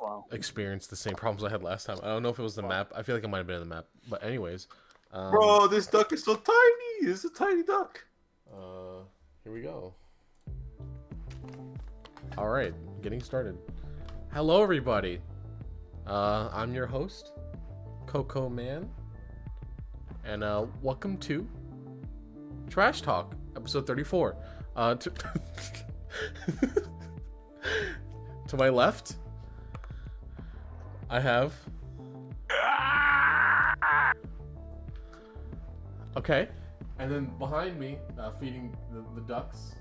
Wow. experience the same problems I had last time. I don't know if it was the map. I feel like it might have been in the map. But anyways, Bro, this duck is so tiny. It's a tiny duck. here we go. All right, getting started. Hello, everybody. I'm your host, Coco Man, and welcome to Trash Talk, episode 34. To my left, I have. Okay, and then behind me, feeding the ducks,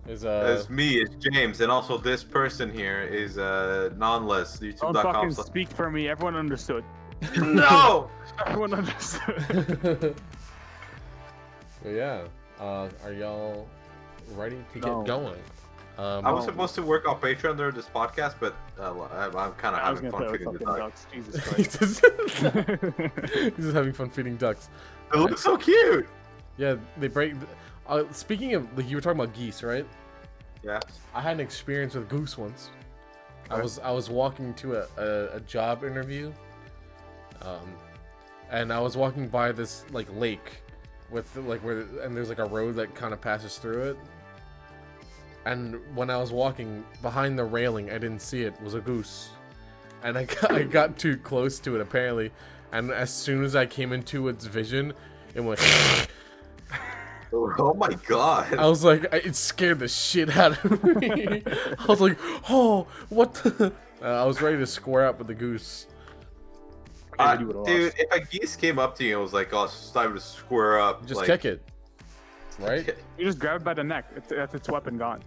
is It's me, it's James, and also this person here is Nonless, Don't YouTube.com. fucking speak for me. Everyone understood. No! Everyone understood. But yeah, are y'all ready to get No. going? I was supposed to work on Patreon during this podcast, but I'm kind of I was having gonna fun play with feeding the fucking duck. ducks. Jesus he's Christ. just having fun feeding ducks. They look so cute! Yeah, they break. Speaking of, like, you were talking about geese, right? Yeah. I had an experience with goose once. Okay. I was walking to a job interview, and I was walking by this like lake, with like and there's like a road that kind of passes through it. And when I was walking behind the railing, I didn't see it was a goose, and I got too close to it apparently, and as soon as I came into its vision, it went. Oh my god. I was like, it scared the shit out of me. I was like, oh, what the? I was ready to square up with the goose. Maybe you would've Dude, lost. if a geese came up to you and was like, oh, it's time to square up. Just like, kick it, right? You just grab it by the neck. That's its weapon gone.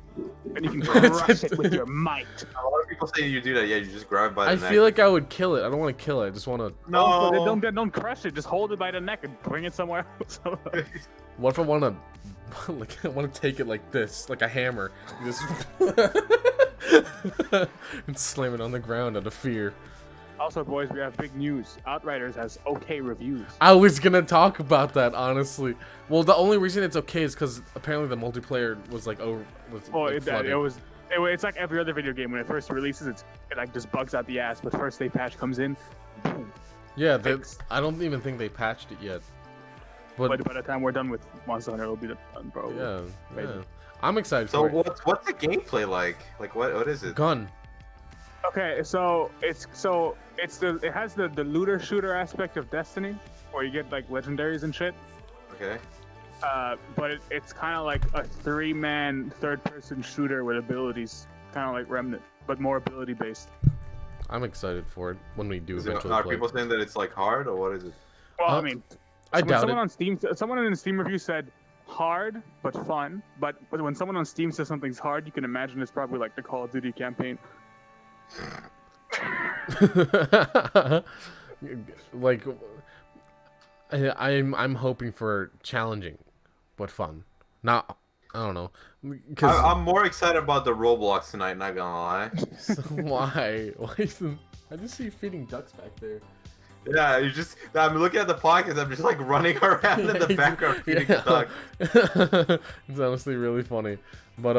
And you can crush it with your might. A lot of people say you do that. Yeah, you just grab it by the I neck. feel like I would kill it. I don't want to kill it. I just want to. No. Don't crush it. Just hold it by the neck and bring it somewhere else. What if I want to, like, I want to take it like this, like a hammer, just and slam it on the ground out of fear. Also, boys, we have big news. Outriders has okay reviews. I was gonna talk about that, honestly. Well, the only reason it's okay is because apparently the multiplayer was like flooded. It's like every other video game. When it first releases, it like just bugs out the ass. But first day patch comes in, boom. Yeah, Fixed. I don't even think they patched it yet. But By the time we're done with Monster Hunter, it'll be done, bro. yeah, Maybe. yeah. I'm excited So for it. what's the gameplay like? Like what is it? Gun. Okay, so it has the looter shooter aspect of Destiny, where you get like legendaries and shit. Okay. But it's kind of like a 3-man third-person shooter with abilities, kind of like Remnant, but more ability based. I'm excited for it when we do eventually Are play. people saying that it's like hard or what is it? Well, Huh? I mean, I when doubt someone it. on Steam, someone in the Steam review said hard but fun. But when someone on Steam says something's hard, you can imagine it's probably like the Call of Duty campaign. Like, I'm hoping for challenging, but fun. Not, I don't know, because I'm more excited about the Roblox tonight. Not gonna lie. why? Why? I just see you feeding ducks back there. Yeah, I'm looking at the podcast. I'm just like running around in the background feeding the duck. It's honestly really funny, but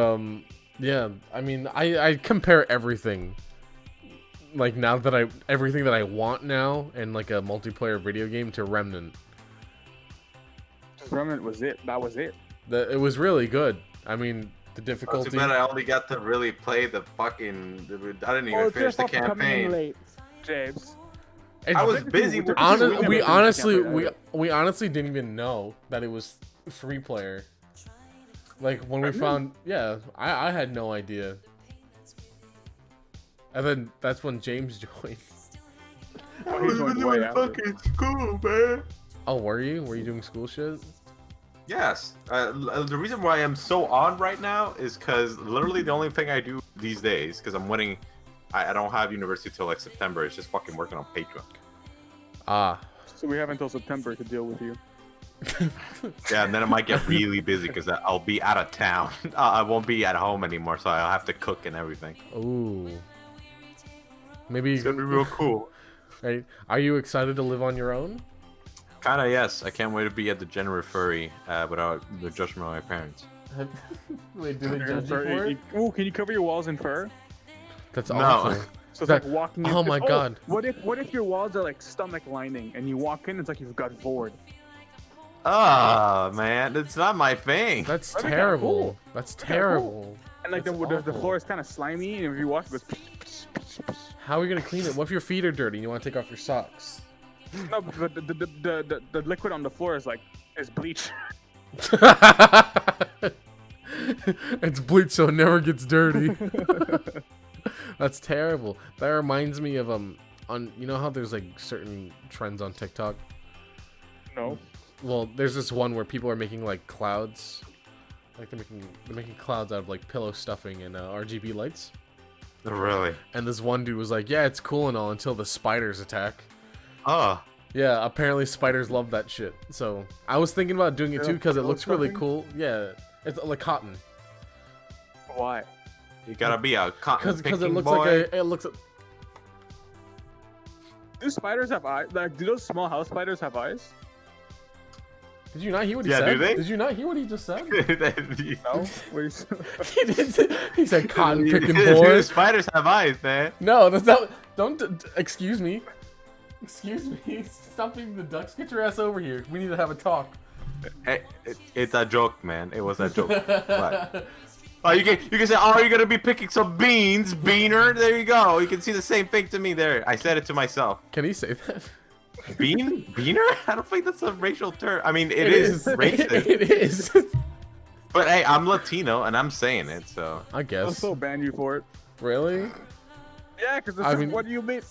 yeah. I mean, I compare everything. Like now that everything that I want now in like a multiplayer video game to Remnant. Remnant was it. That was it. It was really good. I mean, the Oh, difficulty. too bad I only got to really play the fucking. I didn't even finish the campaign. Late, James. I was busy. We We never honestly, finished the campaign, we honestly didn't even know that it was 3-player. Like when we Remnant? found, yeah, I had no idea. And then that's when James joined. Oh, he's going way after. fucking school, man. Oh, were you? Were you doing school shit? Yes. The reason why I'm so on right now is because literally the only thing I do these days, because I'm winning, I don't have university till like September. It's just fucking working on Patreon. Ah. So we have until September to deal with you. Yeah, and then it might get really busy because I'll be out of town. I won't be at home anymore, so I'll have to cook and everything. Ooh. Maybe. It's gonna be real cool. Right? Are you excited to live on your own? Kinda, yes. I can't wait to be a degenerate furry without the judgment of my parents. Wait, do they judge you for it? Ooh, can you cover your walls in fur? That's No. awful. So it's That- like walking in. oh my God. What if your walls are like stomach lining and you walk in, it's like you've got void. Oh man, it's not my thing. That's That'd be kinda terrible. cool. That's kinda cool. terrible. And like the That's floor is kind of slimy, and if you walk, it goes. How are you gonna clean it? What if your feet are dirty and you want to take off your socks? No, but the liquid on the floor is bleach. It's bleach, so it never gets dirty. That's terrible. That reminds me of on you know how there's like certain trends on TikTok. No. Well, there's this one where people are making like clouds, like they're making clouds out of like pillow stuffing and RGB lights. Really? And this one dude was like, "Yeah, it's cool and all until the spiders attack." Oh. Yeah, apparently spiders love that shit. So I was thinking about doing it too because it Pillow looks really stuffing? cool. Yeah, it's like cotton. Why? You gotta be a cotton Because it picking looks boy. like it looks. Do spiders have eyes? Like, do those small house spiders have eyes? Did you not hear what he Yeah, said? do they? Did you not hear what he just said? No. Wait, he, didn't, he said cotton picking boy. Spiders have eyes, man. No, that's not. Don't. Excuse me. Excuse me. Stop being the ducks. Get your ass over here. We need to have a talk. It's a joke, man. It was a joke. But, oh, you can say, oh, you're gonna be picking some beans, beaner. There you go. You can see the same thing to me there. I said it to myself. Can he say that? Beaner? I don't think that's a racial term. I mean, it is racist. It is. But hey, I'm Latino and I'm saying it, so. I I'll guess. still ban you for it. Really? Yeah, because I mean- what do you mean?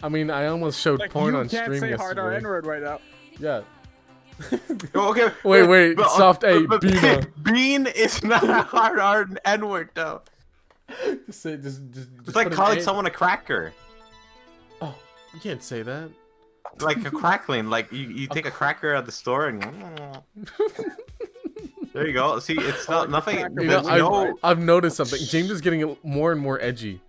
I mean, I almost showed Like, porn you on can't stream say hard R yesterday. N-word right now. Yeah. Oh, okay. Wait, but- soft A, but Bina. Bean is not a hard R N-word though. Just say, just It's like put an calling A- someone a cracker. Oh, you can't say that. Like a crackling. Like you take a cracker at the store and. There you go. See, it's not nothing. cracker, You know, There's no. I've noticed something. James is getting more and more edgy.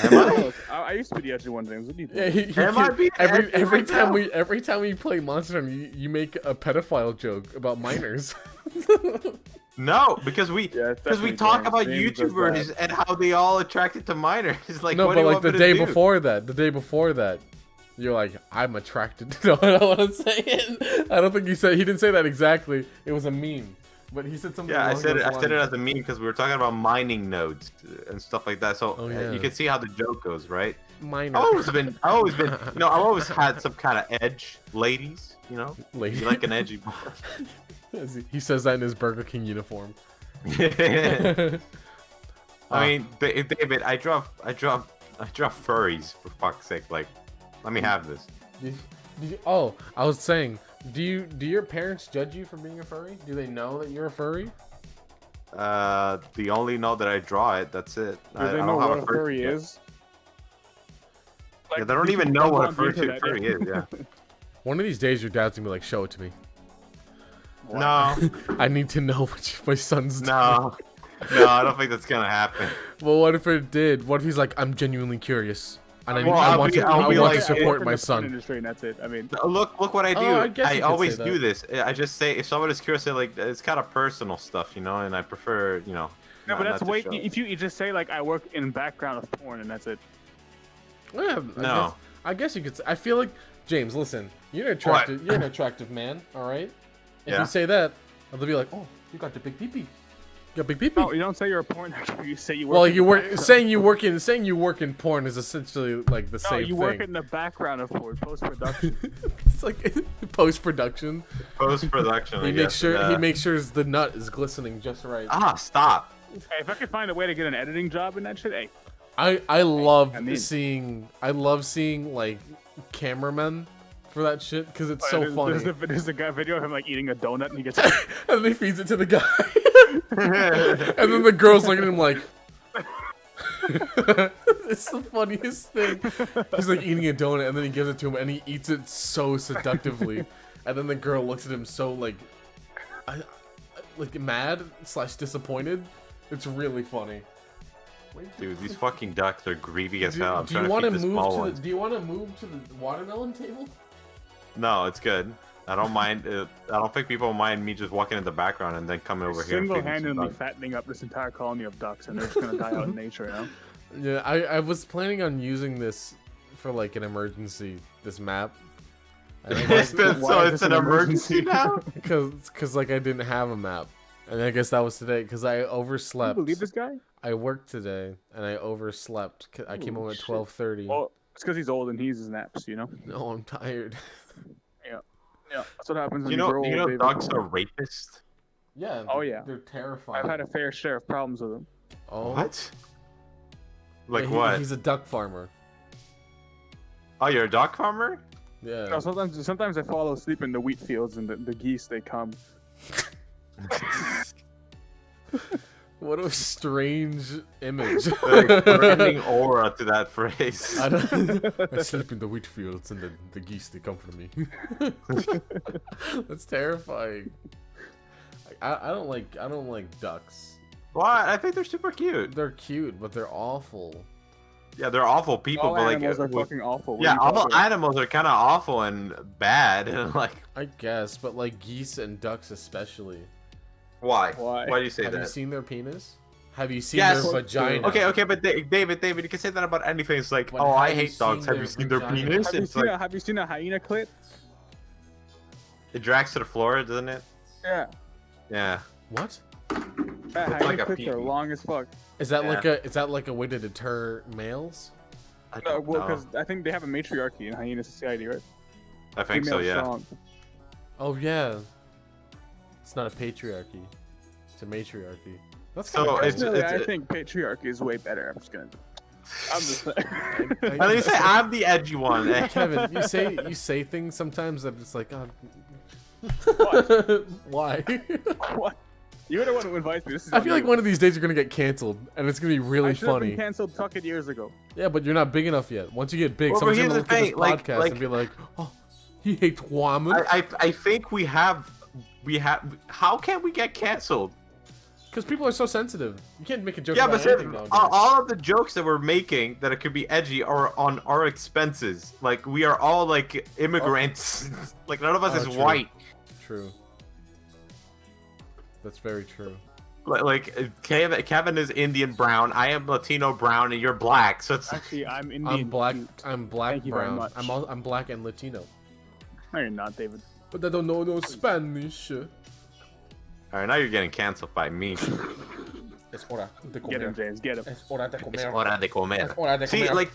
Am I? I used to be the edgy one, James. What do you Yeah, think? Am I being edgy every right time now? every time we play Monster Hunter, you make a pedophile joke about minors. No, because we Yeah, it's because we definitely talk James. about James does YouTubers and how they all attracted to minors. Like, No, what but do you like want the me to day do? before that, you're like, I'm attracted. No, I don't know what I'm saying. I don't think he didn't say that exactly. It was a meme, but he said something. Yeah, I along said those it. I said it lines. as a meme because we were talking about mining nodes and stuff like that. So Oh, yeah. you can see how the joke goes, right? Minor. I've always been, I've always had some kind of edge, ladies. You know, Lady. you like an edgy boy. He says that in his Burger King uniform. I mean, David, I draw furries for fuck's sake. Like, let me have this. Oh, I was saying, do your parents judge you for being a furry? Do they know that you're a furry? They only know that I draw it. That's it. Do I they don't know have what a a furry is? Yeah, they don't even know what a furry is. Yeah. One of these days, your dad's gonna be like, "Show it to me. No, I need to know what my son's doing." no, no. I don't think that's gonna happen. Well, what if it did? What if he's like, "I'm genuinely curious, and Well, I I'll want be- to, I'll I be want like, to I support in my the porn son." industry, and that's it. I mean, Look what I do. Oh, I guess you I could always say do that. this. I just say if somebody's curious, like it's kind of personal stuff, you know, and I prefer, you know. no, not- but that's not to way. show. If you just say like I work in background of porn, and that's it. Yeah, No. I guess you could. I feel like James. Listen, you're an attractive. You're an attractive man. All right. If Yeah. you say that, they'll be like, "Oh, you got the big peepee. You got big peepee." No, you don't say you're a porn actor. You say you work. Well, in you the work background. saying you work in porn is essentially like the No, same you thing. work in the background of porn, post production. It's like post production. Post production. He makes sure he makes sure the nut is glistening just right. Stop. Hey, if I could find a way to get an editing job in that shit, hey, I love I mean- seeing like cameramen for that shit because it's so funny. There's a guy video of him like eating a donut and he gets. And then he feeds it to the guy, and then the girl's looking at him like. It's the funniest thing. He's like eating a donut and then he gives it to him and he eats it so seductively, and then the girl looks at him so like mad / disappointed. It's really funny. Dude, these fucking ducks are greedy as hell. I'm Do you trying want to to feed the move small to the? ones. Do you want to move to the watermelon table? No, it's good. I don't mind. I don't think people mind me just walking in the background and then coming over here and feeding some Single-handedly ducks. fattening up this entire colony of ducks, and they're just gonna die out in nature, you know? Yeah, I was planning on using this for like an emergency. This map. So it's an emergency now? Because like I didn't have a map, and I guess that was today because I Can you overslept. believe this guy? I worked today and I overslept. I came home at Shit. 12:30. Well, it's because he's old and he uses naps, you know? No, I'm tired. Yeah, that's what happens when You you know, grow old, David. dogs are rapists. Yeah. Oh, yeah. They're terrifying. I've had a fair share of problems with them. Oh. What? Like Yeah, what? He's a duck farmer. Oh, you're a dog farmer? Yeah. No, sometimes I fall asleep in the wheat fields and the geese, they come. What a strange image. Like, branding aura to that phrase. I sleep in the wheat fields and the geese they come for me. That's terrifying. I don't like ducks. What? I think they're super cute. They're cute, but they're awful. Yeah, they're awful people, All but like, animals are fucking awful. What yeah, are you all talking about? animals are kind of awful and bad. And like, I guess, but like geese and ducks especially. why? Why? Why do you say Have that? you seen their penis? Have you seen Yes. their vagina? Okay, but David, you can say that about anything. It's like, But oh, I have you hate dogs. seen Have their you seen their vagina? penis? Have you, It's seen like have you seen a hyena clit? it drags to the floor, doesn't it? Yeah. Yeah. What? That It's hyena like a clits are pee-pee. long as fuck. Is that Yeah. is that like a way to deter males? I No, don't well, know. because I think they have a matriarchy in hyena society, right? I think so. Female Yeah. strong. Oh yeah. It's not a patriarchy. It's a matriarchy. That's So kinda it's- cool. Personally, I think patriarchy is way better. I'm just saying. I- Let me say I'm the edgy one. eh? Kevin, you say things sometimes that it's like, oh, What? why? What? You're the one who invites me. This is I on feel like you. one of these days you're gonna get canceled, and it's gonna be I really should have been funny. canceled fucking years ago. Yeah, but you're not big enough yet. Once you get big, Well, but someone's gonna here's look the at this thing, like- podcast like- and be like, oh, he hates women. I think we have. How can we get canceled? Because people are so sensitive. You can't make a joke Yeah, about but anything nowadays. all of the jokes that we're making that it could be edgy are on our expenses. Like we are all like immigrants. Like none of us Oh, is true. white. True. That's very true. Like Kevin is Indian brown. I am Latino brown, and you're black. So it's Actually, I'm Indian. I'm black. cute. I'm black Thank you very brown. much. I'm black and Latino. No, you're not, David. But I don't know no Spanish. all right. Now you're getting canceled by me. Es hora de Get him, comer. James. Get him. Es hora de It's comer. hora de comer. Es hora de See, comer. like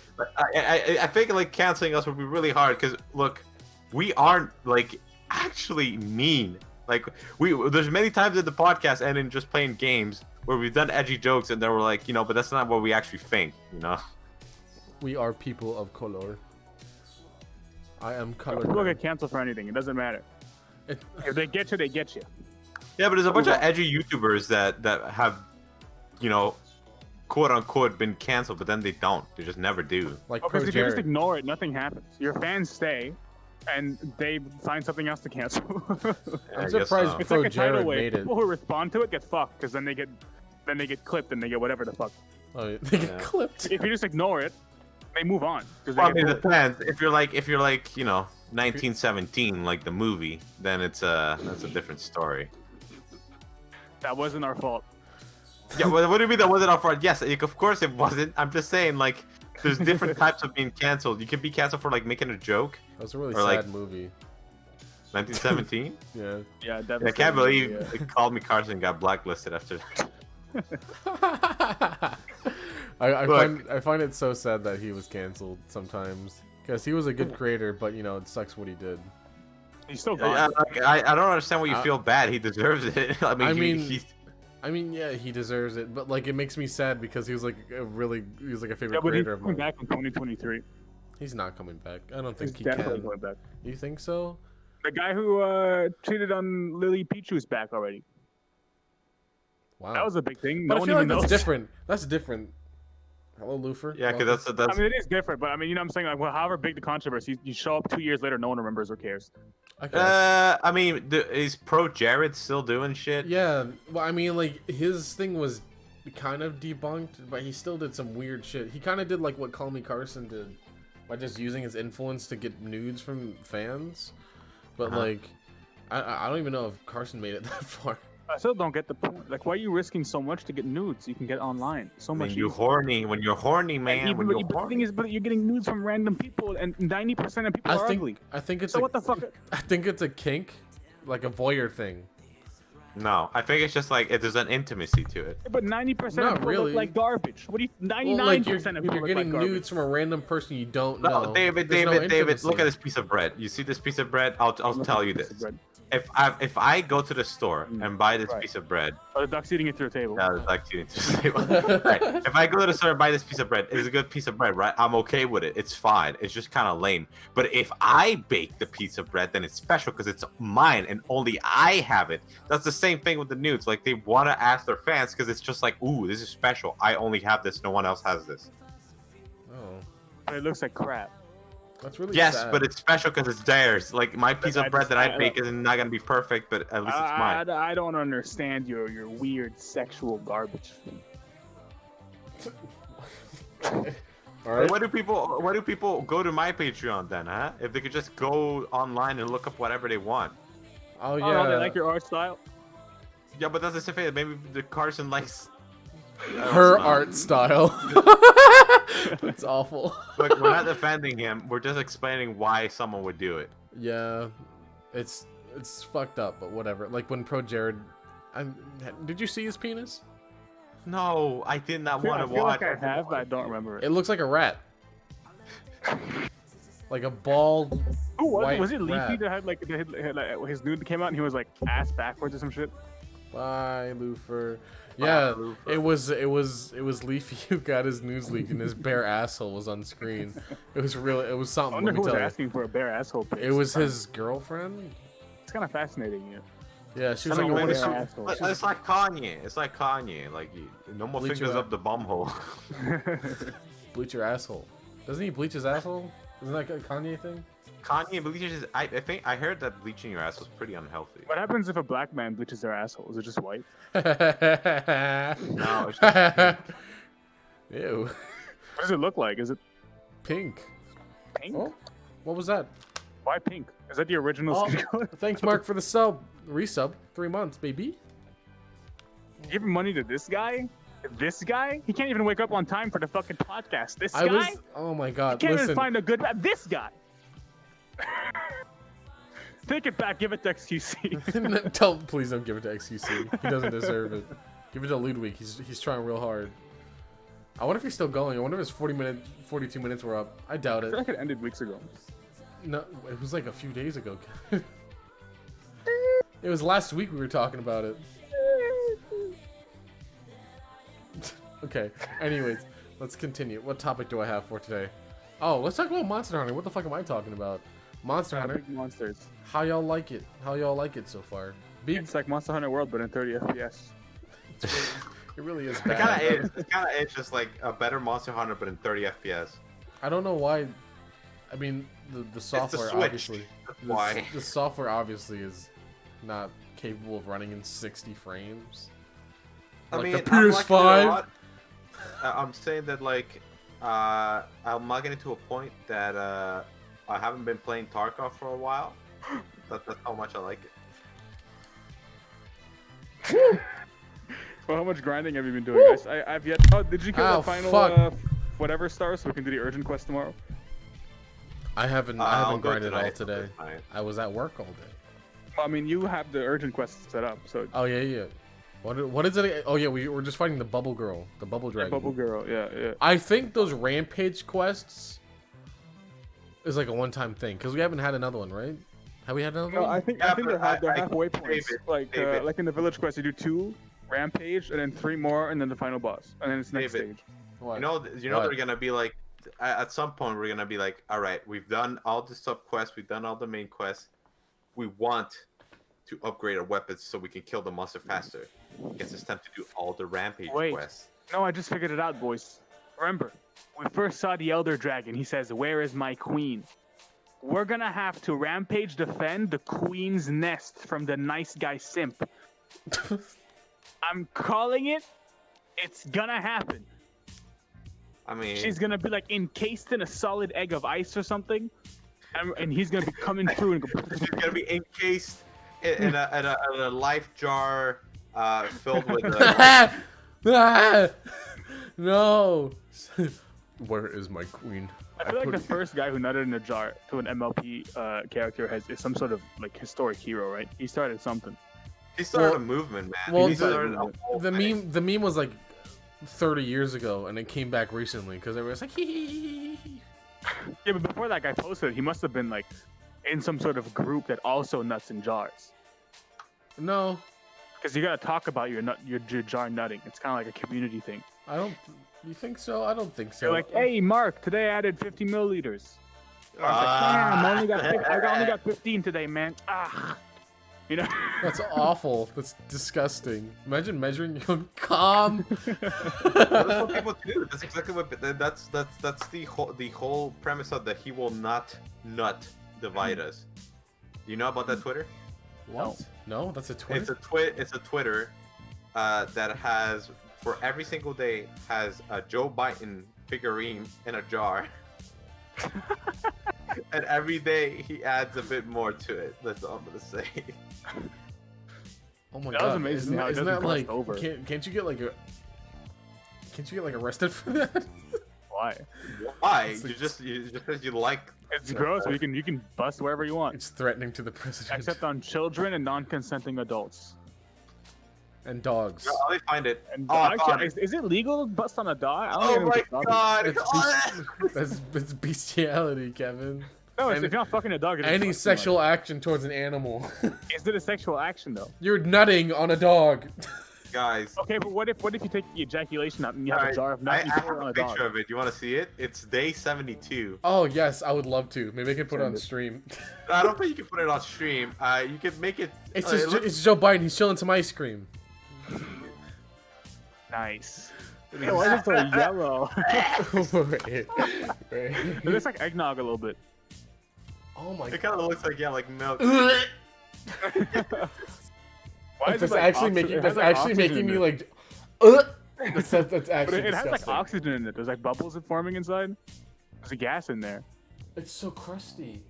I think like canceling us would be really hard because look, we aren't like actually mean. Like there's many times in the podcast and in just playing games where we've done edgy jokes and then we're like, but that's not what we actually think, We are people of color. I am People color. get canceled for anything. It doesn't matter. If they get you, they get you. Yeah, but there's a bunch of edgy YouTubers that have, quote unquote been canceled, but then they don't. They just never do. Like Because Pro if you just Jared. ignore it, nothing happens. Your fans stay, and they find something else to cancel. I'm I guess surprised so. It's Pro like a tidal Jared wave. made it. People who respond to it get fucked because then they get clipped and they get whatever the fuck. Oh, yeah. They get Yeah. clipped. If you just ignore it, they move on. 'cause they Well, I get mean, it bullied. depends. If you're like 1917, like the movie, then that's a different story. That wasn't our fault. Yeah, what do you mean that wasn't our fault? Yes, of course it wasn't. I'm just saying, like, there's different types of being canceled. You can be canceled for like making a joke. That was a really Or, like- sad movie. 1917. Yeah. Yeah, I definitely. can't believe Yeah. it called me Carson and got blacklisted after. I find it so sad that he was canceled sometimes because he was a good creator, but it sucks what he did. He's still gone. I don't understand why you Uh, feel bad. He deserves it. I mean, I I mean, yeah, he deserves it, but like it makes me sad because he was like a favorite Yeah, but he's creator of coming mine. back in 2023. He's not coming back. I don't He's think he definitely can. coming back. You think so? The guy who cheated on Lily Pichu's back already. Wow. That was a big thing. but No I one feel like even that's knows. different. That's different. Hello, Lufer. yeah, because Welcome. that's I mean, it is different, but I mean, what I'm saying, like, well, however big the controversy, you show up 2 years later, no one remembers or cares. I guess. I mean, is Pro Jared still doing shit? Yeah, well, I mean, like, his thing was kind of debunked, but he still did some weird shit. He kind of did, like, what Call Me Carson did, by just using his influence to get nudes from fans. But, Uh-huh. like, I don't even know if Carson made it that far. I still don't get the point. Like, why are you risking so much to get nudes you can get online? So much. When you're easier. horny, when you're horny, And man, even, when but, you're but the thing horny. is, but you're getting nudes from random people, and 90% of people I are think ugly. I think it's So a, what the fuck? I think it's a kink, like a voyeur thing. No, I think it's just like there's an intimacy to it. But 90% Not of people really. look like garbage. What do you? 99% Well, like you're of people getting look like garbage. nudes from a random person you don't No, know. David, There's no David, intimacy. look at this piece of bread. You see this piece of bread? I'll tell you this. If I go to the store and buy this Right. piece of bread, Oh, the duck's eating it through a table. it's actually interesting. Right. If I go to the store and buy this piece of bread, it's a good piece of bread, right? I'm okay with it. It's fine. It's just kind of lame. But if I bake the piece of bread, then it's special because it's mine and only I have it. That's the same thing with the nudes. Like they want to ask their fans because it's just like, ooh, this is special. I only have this. No one else has this. Oh, But it looks like crap. that's really Yes, sad. but it's special because it's theirs. Like my piece I of bread just- that I I bake is not gonna be perfect, but at least it's mine. I don't understand your weird sexual garbage. All right. Why do people go to my Patreon then, huh? If they could just go online and look up whatever they want. Oh yeah. Oh, they like your art style. Yeah, but that's the same thing. Maybe the Carson likes Her art style. It's awful. Look, we're not defending him. We're just explaining why someone would do it. Yeah, it's fucked up, but whatever. Like when Pro Jared, did you see his penis? No, I did not want I to feel watch. like I have, but I don't remember it. It looks like a rat, like a bald. Oh, white was it Leafy rat. that had like his nude came out and he was like ass backwards or some shit? Bye, Lufer. Yeah, Lufer. it was Leafy who got his news leaked, and his bare asshole was on screen. It was really, it was I something. wonder Let who me was tell you. asking for a bare asshole pic. It was his girlfriend. It's kind of fascinating. Yeah. Yeah, she was I like, don't know what what is it she? is. Asshole. It's like Kanye. It's like Kanye. Like no more Bleach fingers your up the bum hole. Bleach your asshole. Doesn't he bleach his asshole? Isn't that a Kanye thing? Kanye bleaches. I think I heard that bleaching your ass was pretty unhealthy. What happens if a black man bleaches their asshole? Is it just white? No, it's just pink. Ew. What does it look like? Is it Pink. pink? Oh, what was that? Why pink? Is that the original Oh, skin color? thanks, Mark, for the sub. Resub. 3 months, baby. Giving money to this guy? This guy? He can't even wake up on time for the fucking podcast. This I guy? was. Oh my He god. can't even Listen. find a good. This guy. Take it back. Give it to XQC. Please don't give it to XQC. He doesn't deserve it. Give it to Ludwig. He's trying real hard. I wonder if he's still going. I wonder if his 42 minutes were up. I doubt I feel it. like it ended weeks ago. No, it was like a few days ago. It was last week we were talking about it. Okay. Anyways, let's continue. What topic do I have for today? Oh, let's talk about Monster Hunter. What the fuck am I talking about? Monster Hunter. Big monsters. How y'all like it? How y'all like it so far? Big. It's like Monster Hunter World, but in 30 FPS. It really is It bad. kind of is. It kind of is just like a better Monster Hunter, but in 30 FPS. I don't know why. I mean, the software Switch. obviously. That's why. The software obviously is not capable of running in 60 frames. Like the I'm liking it a PS5. lot. I'm saying that like I'm liking it to a point that I haven't been playing Tarkov for a while. That's how much I like it. Well, how much grinding have you been doing, guys? I've yet. Oh, did you kill Oh, the final fuck. whatever star so we can do the urgent quest tomorrow? I haven't I'll go grinded all tonight, today. tonight. I was at work all day. Well, I mean, you have the urgent quest set up, so Oh yeah. What is it? Oh yeah, we're just fighting the bubble girl, the bubble dragon. Bubble Girl. Yeah. I think those rampage quests is like a one-time thing because we haven't had another one, right? Have we had another No, one? I think Yeah, they're but they're I- halfway points. David. Like in the village quest, you do 2 rampage and then 3 more, and then the final boss, and then it's next David. stage. What? You know What? they're gonna be like at some point we're gonna be like, all right, we've done all the sub quests, we've done all the main quests. We want to upgrade our weapons so we can kill the monster faster. Guess it's time to do all the rampage Wait. quests. No, I just figured it out, boys. Remember, we first saw the Elder Dragon. He says, "Where is my queen?" We're gonna have to rampage defend the queen's nest from the nice guy simp. I'm calling it. It's gonna happen. I mean, She's gonna be like encased in a solid egg of ice or something, and he's gonna be coming through and go. she's gonna be encased in a life jar filled with No. Where is my queen? I feel like the first guy who nutted in a jar to an MLP character is some sort of like historic hero, right? He started something. he started Well- a movement, man. well, he the- started a whole The thing. meme was like 30 years ago, and it came back recently because everyone's like, hee. Yeah, but before that guy posted it, he must have been like in some sort of group that also nuts in jars. No, Because you gotta talk about your jar nutting. It's kind of like a community thing. I don't. You think so? I don't think so. They're like, hey, Mark, today I added 50 milliliters. I was like, damn, I only got 15 today, man. Ah, you know. That's awful. That's disgusting. Imagine measuring your own cum. That's what people do. That's exactly what. That's the whole premise of the he will not nut divide us. You know about that Twitter? What? No, that's a Twitter. It's a Twitter that has for every single day has a Joe Biden figurine in a jar. And every day he adds a bit more to it. That's all I'm gonna say. Oh my That god! was amazing how it Isn't doesn't that like? cross over. Can't you get like a? Can't you get like arrested for that? Why? Why? It's like- You just said you like. It's gross. But you can bust wherever you want, It's threatening to the president except on children and non-consenting adults. and dogs. No, let me find it. And Oh, I actually, found it. is it legal to bust on a dog? I don't Oh even know my what the dog is. god! That's bestiality, Kevin. No, and- if you're not fucking a dog, it's Any busting sexual one. action towards an animal. Is it a sexual action though? You're nutting on a dog. Guys, Okay, but what if you take the ejaculation out and you have alright, a jar of I nut and you have pour it on a a dog? picture of it. You want to see it? It's day 72. Oh yes, I would love to. Maybe I could put it on Send it. stream. I don't think you can put it on stream. You can make it. It's it just looks- it's Joe Biden. He's chilling some ice cream. Nice. Hey, why is it so yellow? Right. It looks like eggnog a little bit. Oh my It kind of looks like milk. Why is That's it like actually oxy- making it has, like, actually oxygen making in me it. like. That's But actually it has like disgusting. oxygen in it. There's like bubbles forming inside. There's a gas in there. It's so crusty.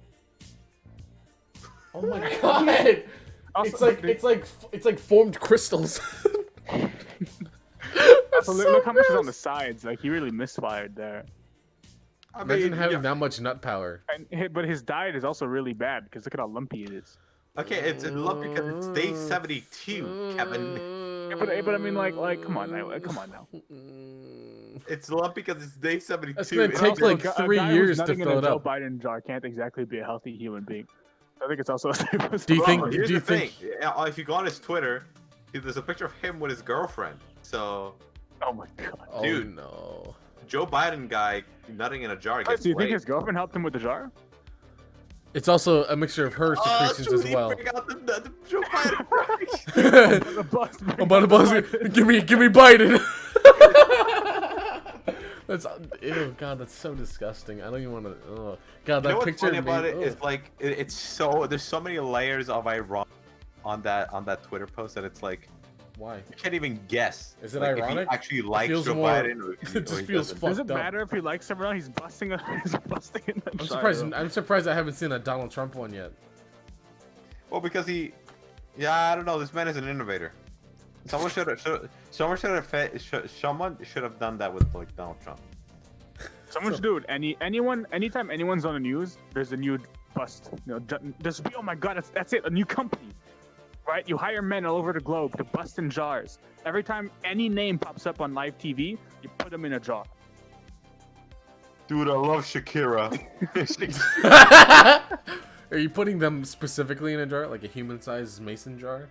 Oh my god! Also, It's like formed crystals. also, look how much is on the sides. Like he really misfired there. I Imagine mean, having yeah. that much nut power. But his diet is also really bad because look at how lumpy it is. Okay, it's lumpy because it's day 72, Kevin. Yeah, but I mean, like, come on now. It's lumpy because it's day 72. That's gonna It's take, also- like, A guy 3 who's years to nutting in fill a it Joe up. Biden jar can't exactly be a healthy human being. I think it's also a type of Do you Bro, think- here's do you the thing. think- Yeah, if you go on his Twitter, there's a picture of him with his girlfriend. So, Oh my god. Oh Dude. no. Joe Biden guy nutting in a jar Wait, gets so you think raped. his girlfriend helped him with the jar? It's also a mixture of her secretions shoot, as he well. forgot the Joe Biden. The bus. I'm about to buzz it. Give me Biden. That's ew, God. That's so disgusting. I don't even want to. Oh, God, You that know what's picture. funny about made- it ugh. is like it's so there's so many layers of ironic on that Twitter post that it's like Why? you can't even guess. Is it like, ironic? If he actually likes feels Joe more- Biden or, it just he feels doesn't. fucked Does it up. matter if he likes him or not? He's busting he's busting in the I'm jar. surprised. though. I'm surprised I haven't seen a Donald Trump one yet. Well, because yeah, I don't know. This man is an innovator. Someone should have done that with like Donald Trump. Someone should do it. Anytime anyone's on the news, there's a new bust. You know, just be. Oh my god, that's it. A new company, right? You hire men all over the globe to bust in jars. Every time any name pops up on live TV, you put them in a jar. Dude, I love Shakira. Are you putting them specifically in a jar, like a human-sized mason jar?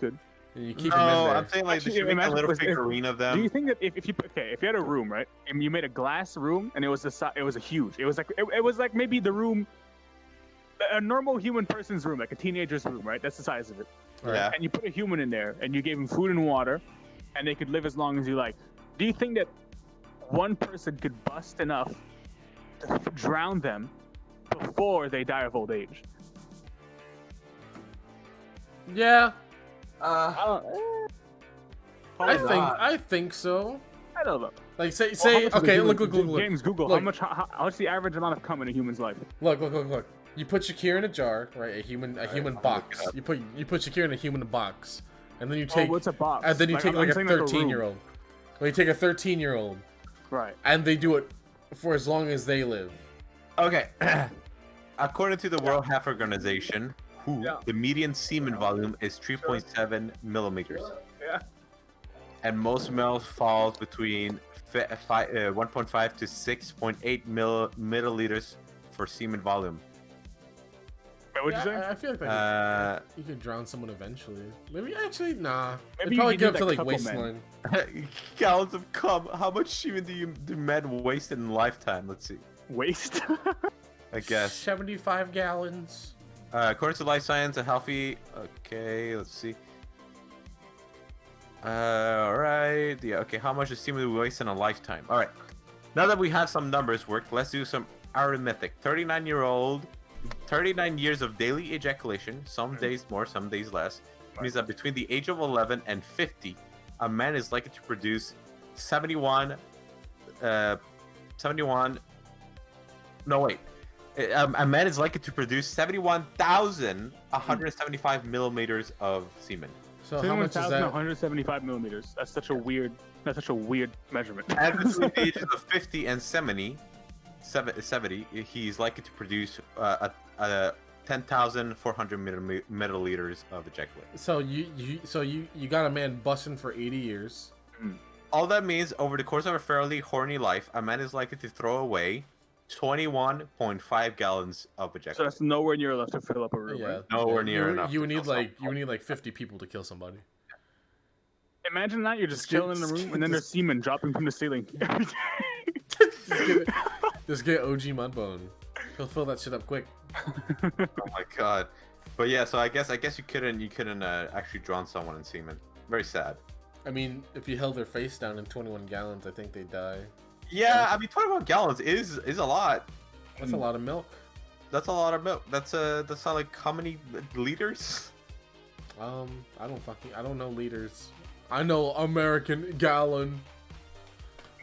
Good. And you keep No, them in there. I'm saying like Actually, they should make a imagine- little is- figurine of Do you them. think that if you had a room, right, and you made a glass room, and it was a huge, it was like maybe the room, a normal human person's room, like a teenager's room, right? That's the size of it. Yeah. And you put a human in there, and you gave him food and water, and they could live as long as you like. Do you think that one person could bust enough to drown them before they die of old age? Yeah, I I think so. don't know. Like say Well, how much is a okay, human- look. James, Google. Look. How's the average amount of cum in a human's life? Look. You put Shakira in a jar, right? A human I'll look box. it up. You put Shakira in a human box, And then you Oh, take what's a box? and then you take I'm like a saying like a room. 13-year-old. Well, you take a 13-year-old Right. and they do it for as long as they live. Okay. According to the World Health Organization, the median semen volume is 3.7 millimeters. Yeah. And most males falls between 1.5 to 6.8 milliliters for semen volume. Wait, what'd you say? I feel like you could drown someone eventually. Maybe actually, nah. Maybe It'd you probably could get do up to that like couple men. waistline. Gallons of cum. How much semen do men waste in a lifetime? Let's see. Waste. I guess. 75 gallons. According to Life Science, a healthy. Okay, let's see. Alright. Yeah, okay. How much does semen do we waste in a lifetime? Alright. Now that we have some numbers worked, let's do some arithmetic. 39 years of daily ejaculation, some days more, some days less, means that between the age of 11 and 50, a man is likely to produce 71. No, wait. A man is likely to produce 71,175 millimeters of semen. So how much is that? 175 millimeters. That's such a weird measurement. And between the ages of 50 and 70, he's likely to produce 10,400 milliliters of ejaculate. So you got a man busting for 80 years. All that means, over the course of a fairly horny life, a man is likely to throw away 21.5 gallons of ejaculate. So that's nowhere near enough to fill up a room. Yeah, Right? Nowhere near enough. You would to need kill like 50 people to kill somebody. Imagine that you're just Just get- chilling in the just room get and then this- there's semen dropping from the ceiling every day. Just get OG Mudbone. He'll fill that shit up quick. Oh my god. But yeah, so I guess you couldn't actually drown someone in semen. Very sad. I mean, if you held their face down in 21 gallons, I think they'd die. Yeah, I mean 21 gallons is a lot. That's a lot of milk. That's a lot of milk. That's not like how many liters? I don't know liters. I know American gallon.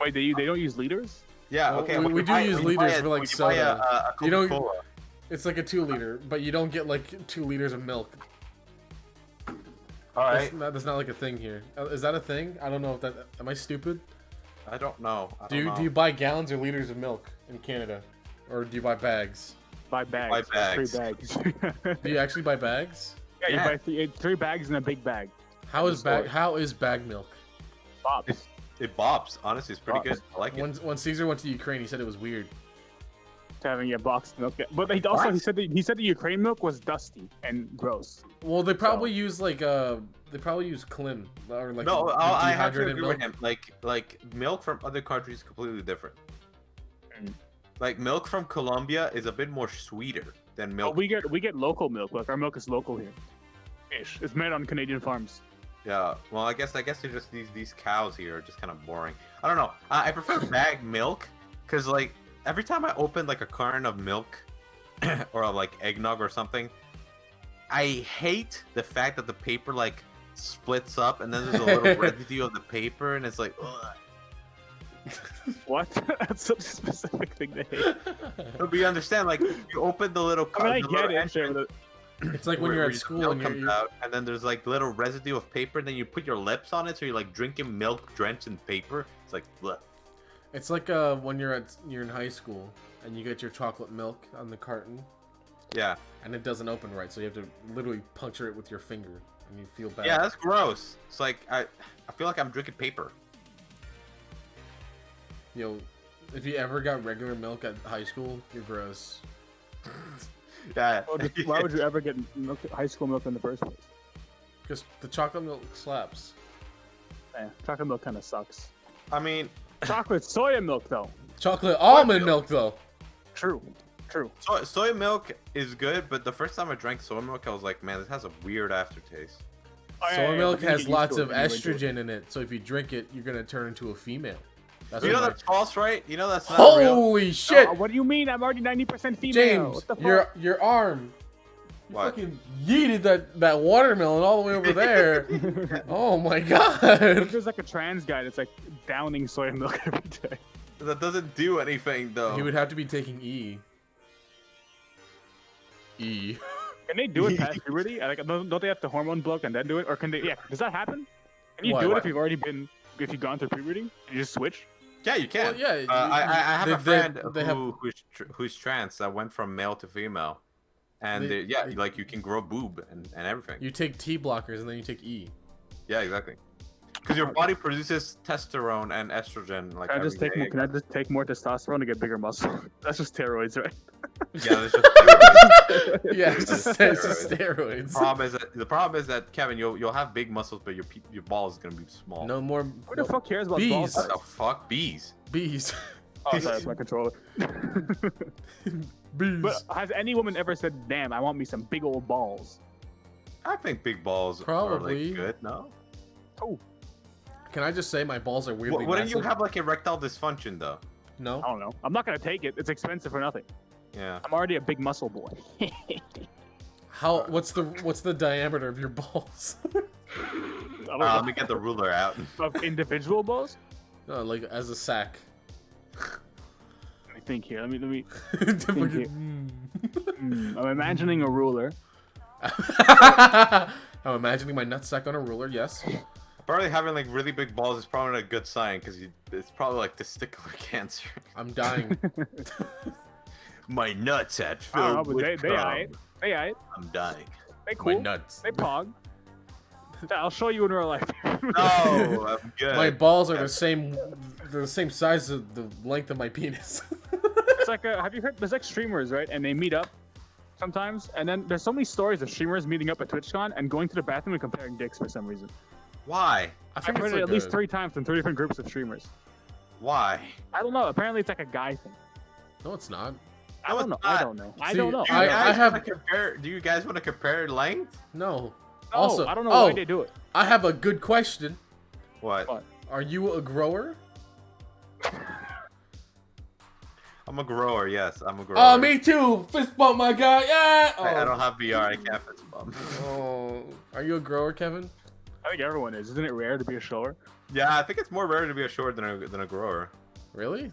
Wait, they don't use liters? Yeah, Well, okay. we when you do buy- use when you buy liters a- for, like, when you buy soda. a You don't- Coca-Cola. It's like a 2-liter, but you don't get like 2 liters of milk. All right. That's not like a thing here. Is that a thing? I don't know if that. Am I stupid? I don't know. I Do don't you know. do you buy gallons or liters of milk in Canada, or do you buy bags? Buy bags. Buy bags. 3 bags. Do you actually buy bags? Yeah, you Yeah. buy 3 bags in a big bag. How is Store. bag milk? Pops. It bops. Honestly, it's pretty Bops. good. I like it. When Caesar went to Ukraine, he said it was weird. To having a boxed milk. But he also What? he said the Ukraine milk was dusty and gross. Well, they probably use like Klim or like No, I have to dehydrated agree with him. Like milk from other countries is completely different. Mm. Like milk from Colombia is a bit more sweeter than milk. We get local milk. Like our milk is local here. Ish. It's made on Canadian farms. Yeah. Well, I guess they're just these cows here are just kind of boring. I don't know. I prefer bag milk because like every time I open like a carton of milk or like eggnog or something, I hate the fact that the paper like splits up and then there's a little residue of the paper and it's like. Ugh. What? That's such a specific thing to hate. But you understand, like you open the little. I mean, I the get little it. entrance It's like when where- you're where at your school milk and comes you're out, and then there's like little residue of paper, and then you put your lips on it, so you're like drinking milk drenched in paper. It's like, bleh. it's like when you're in high school and you get your chocolate milk on the carton Yeah, and it doesn't open right, so you have to literally puncture it with your finger and you feel bad. yeah, that's gross. It's like I feel like I'm drinking paper. You know, if you ever got regular milk at high school, you're gross. Yeah. Why would you ever get milk, high school milk in the first place? Because the chocolate milk slaps. Yeah, chocolate milk kind of sucks. I mean, Chocolate soya milk though. Chocolate almond milk, though. True. soy milk is good, but the first time I drank soy milk, I was like, man, this has a weird aftertaste. Oh, yeah, Soy yeah, milk but you get has used lots to it of when you're into it. estrogen in it, so if you drink it, you're gonna turn into a female. That's You know what that's false, right? You know that's not real. Holy shit! What do you mean? I'm already 90% female. James, What the fuck? your arm. You What? fucking yeeted that watermelon all the way over there. Oh my god. There's like a trans guy that's like downing soy milk every day. That doesn't do anything though. He would have to be taking E. Can they do it past puberty? Like, don't they have to hormone block and then do it, or can they? Yeah, does that happen? Can you What? do it What? if you've gone through puberty? You just switch. Yeah, you can. Well, yeah, I have a friend they have- who's trans that went from male to female, and They- yeah, they- like you can grow boob and everything. You take T blockers and then you take E. Yeah, exactly. Because your body produces testosterone and estrogen like Can I just every take day. more, can I just take more testosterone to get bigger muscle? That's just steroids, right? Yeah, there's just steroids. Yeah, it's just Steroids. steroids. The problem is that Kevin, you'll have big muscles, but your balls is gonna be small. No more Who the fuck cares about Bees. balls? What the fuck, bees? bees. Oh, sorry, it's my controller. Bees. But has any woman ever said, "Damn, I want me some big old balls"? I think big balls are Probably. like good. No. Oh, Can I just say my balls are weirdly Wouldn't you massive? have like erectile dysfunction though? No. I don't know. I'm not gonna take it. It's expensive for nothing. Yeah. I'm already a big muscle boy. How? What's the diameter of your balls? Let me get the ruler out. Of individual balls? No, like as a sack. Let me think here. Let me. Fucking- I'm imagining a ruler. I'm imagining my nutsack on a ruler. Yes. Apparently, having like really big balls is probably not a good sign because it's probably like testicular cancer. I'm dying. My nuts had I don't know, filled but with they cum. aight. They aight. I'm dying. They My cool. nuts. They pog. I'll show you in real life. No, I'm good. My balls are the same. They're the same size of the length of my penis. It's like have you heard? There's like streamers, right? And they meet up sometimes, and then there's so many stories of streamers meeting up at TwitchCon and going to the bathroom and comparing dicks for some reason. Why? I I've think heard it's it like at least a- 3 times from 3 different groups of streamers. Why? I don't know. Apparently, it's like a guy thing. No, it's not. I No, don't know. it's I not. don't know. I See, don't know. Do you I guys have- wanna compare? Do you guys want to compare length? No. No, Also, I don't know oh, why they do it. I have a good question. What? What? Are you a grower? I'm a grower. Yes, I'm a grower. Oh, me too. Fist bump, my guy. Yeah. Oh. I don't have VR. I can't fist bump. Oh, are you a grower, Kevin? I think everyone is. Isn't it rare to be a shower? Yeah, I think it's more rare to be a short than a grower. Really?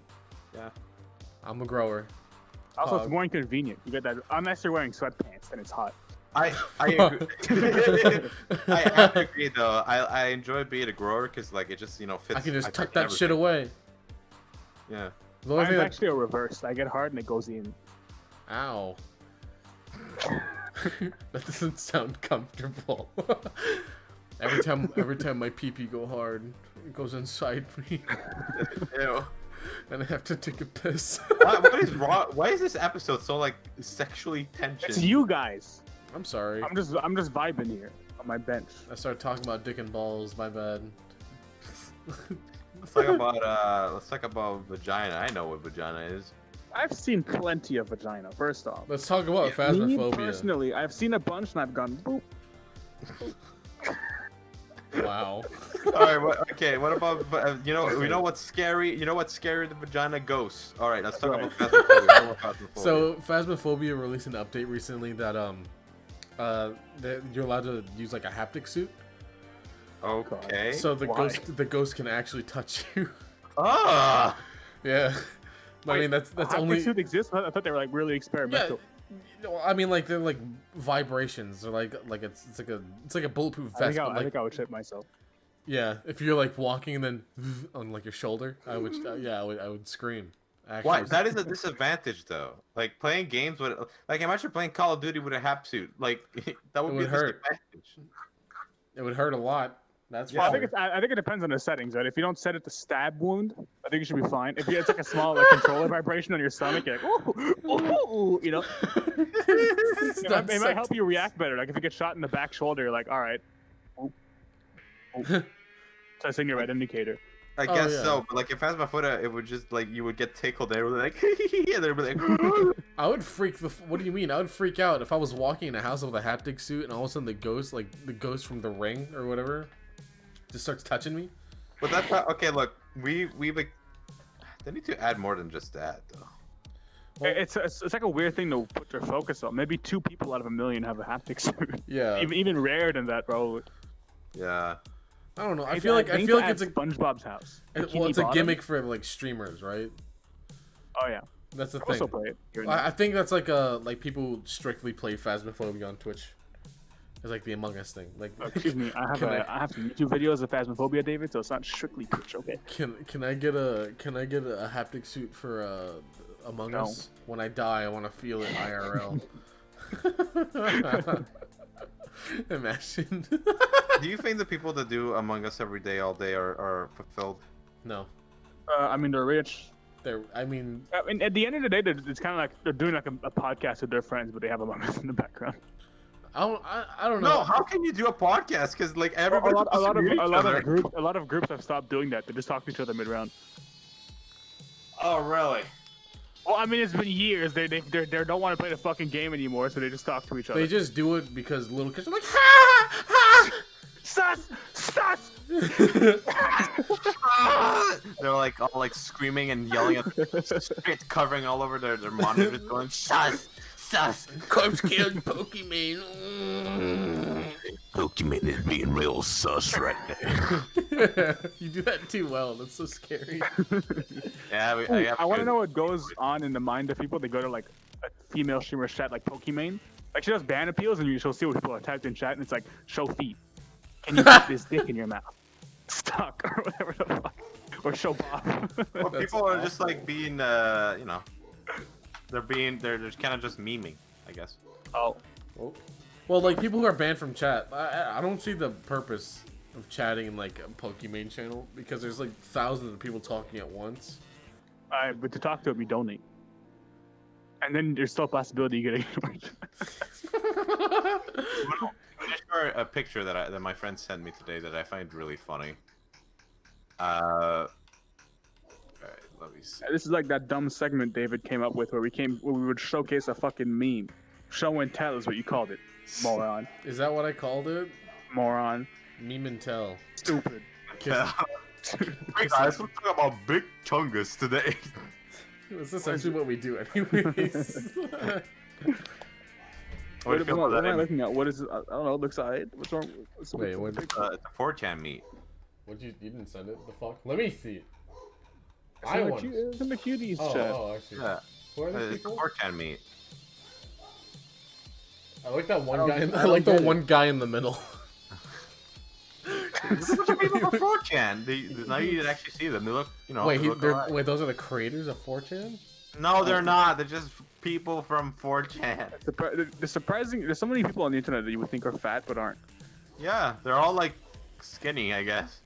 Yeah. I'm a grower. Also, Pog. it's more inconvenient. You get that unless you're wearing sweatpants and it's hot. I agree. I have to agree though. I enjoy being a grower because like it just fits. I can just tuck fit that everything. shit away. Yeah. The only I'm thing that... actually a reverse. I get hard and it goes in. Ow. That doesn't sound comfortable. every time my pee-pee go hard, it goes inside me, Ew. and I have to take a piss. What is wrong? Why is this episode so like sexually tension? It's you guys. I'm sorry. I'm just vibing here on my bench. I started talking about dick and balls. My bad. Let's talk about vagina. I know what vagina is. I've seen plenty of vagina. First off, Let's talk about me phasmophobia. personally, I've seen a bunch and I've gone boop. Wow. All right. What about we know what's scary? You know what's scary? The vagina ghosts. All right. Let's talk Right. about phasmophobia. More phasmophobia. So Phasmophobia released an update recently that that you're allowed to use like a haptic suit. okay. So the Why? ghost can actually touch you. Ah. Yeah. I mean Wait, that's Haptic only suit exists? I thought they were like really yeah. experimental. I mean like they're like vibrations. They're like it's like a bulletproof I vest. think, But like, I think I would shit myself. yeah, if you're like walking and then on like your shoulder, I would I would scream. Actually, Why? That is a disadvantage though. Like playing games with like imagine playing Call of Duty with a hap suit. Like that would It be would a hurt. disadvantage. it would hurt a lot. That's Yeah. I for think sure. I think it depends on the settings, right? If you don't set it to stab wound, I think you should be fine. If it's like a small like controller vibration on your stomach, you're like, ooh, you know, It's it not might sex- help you react better. Like if you get shot in the back shoulder, you're like, all right. So I think your red indicator. I Oh, guess yeah. so, but like if Phasmophobia, it would just like you would get tickled. They were like, and they'd be like, I would freak the. What do you mean? I would freak out if I was walking in a house with a haptic suit and all of a sudden the ghost from The Ring or whatever, just starts touching me. but that's not, okay. Look, we like they need to add more than just that though. Well, It's like a weird thing to put your focus on. Maybe 2 people out of 1 million have a haptic suit. yeah. even rarer than that, bro. Yeah. I don't know. I They feel like add it's a SpongeBob's house. well, Bikini it's a Bottom. gimmick for like streamers, right? Oh yeah. That's the I also thing. play it. Here and there. I think that's like people who strictly play Phasmophobia on Twitch. It's like the Among Us thing. Like, Excuse me, I Can have some YouTube videos of Phasmophobia, David, so it's not strictly Twitch, okay? Can I get a haptic suit for Among No. Us? When I die, I want to feel it IRL. Imagine. Do you think the people that do Among Us every day, all day, are fulfilled? No, I mean, they're rich. I mean, I mean, at the end of the day, it's kind of like they're doing like a podcast with their friends, but they have Among Us in the background. I don't know. No, how can you do a podcast? Because like A everybody, lot, a lot of supposed to meet each other. a lot of groups have stopped doing that. They just talk to each other mid round. Oh really? Well, I mean, it's been years. They don't want to play the fucking game anymore, so they just talk to each other. They just do it because little kids are like, ha ha. sus. They're like all like screaming and yelling at spit covering all over their monitors, going sus. Corpse killed Pokemon. Pokemon is being real sus right now. You do that too well. That's so scary. Yeah, I want to know what goes on in the mind of people. They go to like a female streamer chat like Pokimane. Like she does ban appeals, and she'll see what people are typed in chat, and it's like show feet. Can you put this dick in your mouth? Stuck or whatever the fuck. Or show Bob. Well, people are just like being, you know, they're just kind of just memeing, I guess. Oh. Well, like people who are banned from chat, I don't see the purpose of chatting in like a Pokemon channel because there's like thousands of people talking at once. But to talk to him, you donate. And then there's still a possibility you get ignored. I just saw a picture that my friend sent me today that I find really funny. Alright, let me see. This is like that dumb segment David came up with where we would showcase a fucking meme. Show and tell is what you called it. Moron. Is that what I called it? Moron. Meme and tell. Stupid. Yeah. Hey guys, we're talking about Big Chungus today. That's essentially what we do anyways. What do you feel about What am I that? looking at? What is it? I don't know. It looks alright. What's wrong? Wait, what? It's a 4chan meet. What you didn't send it? The fuck? Let me see it. I want. It's in the cuties chat. Oh, I see. Yeah. Who are these It's a people? 4chan meet. I like that one I guy. don't I like the get it. one guy in the middle. There's a bunch of people from 4chan. Now you can actually see them. They look, you know. Wait, they look alike. wait, those are the creators of 4chan? No, they're not. They're just people from 4chan. The surprising. There's so many people on the internet that you would think are fat but aren't. Yeah, they're all like skinny, I guess.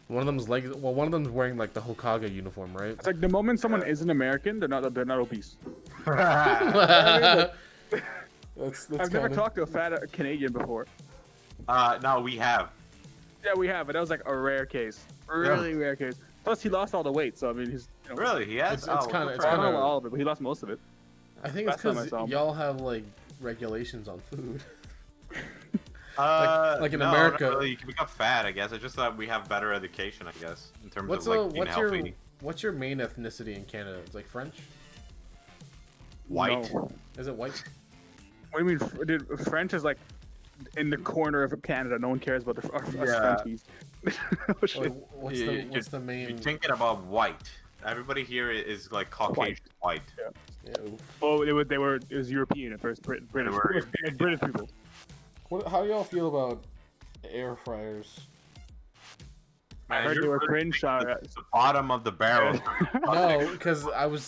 One of them's like, well, one of them's wearing like the Hokage uniform, right? It's like the moment someone isn't American, they're not obese. that's I've never talked to a fat Canadian before. No, we have. Yeah, we have, but that was like a rare case. Really rare case. Plus, he lost all the weight, so I mean, he's. You know, Really? He has? It's Oh, kinda- good it's for I him. don't know kinda- all of it, but he lost most of it. I think it's Last time I because saw him. y'all have like regulations on food. like in no, America- not really. You can become fat, I guess. It's just that we have better education, I guess, in terms What's of like being healthy. what's your main ethnicity in Canada? It's like French. White. No. Is it white? What do you mean? Dude, French is like in the corner of Canada. No one cares about us Yeah. Frenchies. Oh, shit. Like, what's the You're main? thinking about white. Everybody here is like Caucasian white. Yeah, oof. Oh, it was European at first. British. They were It was British people. How do y'all feel about air fryers? I heard you're they were really cringe. thinking it's the bottom of the barrel. No, because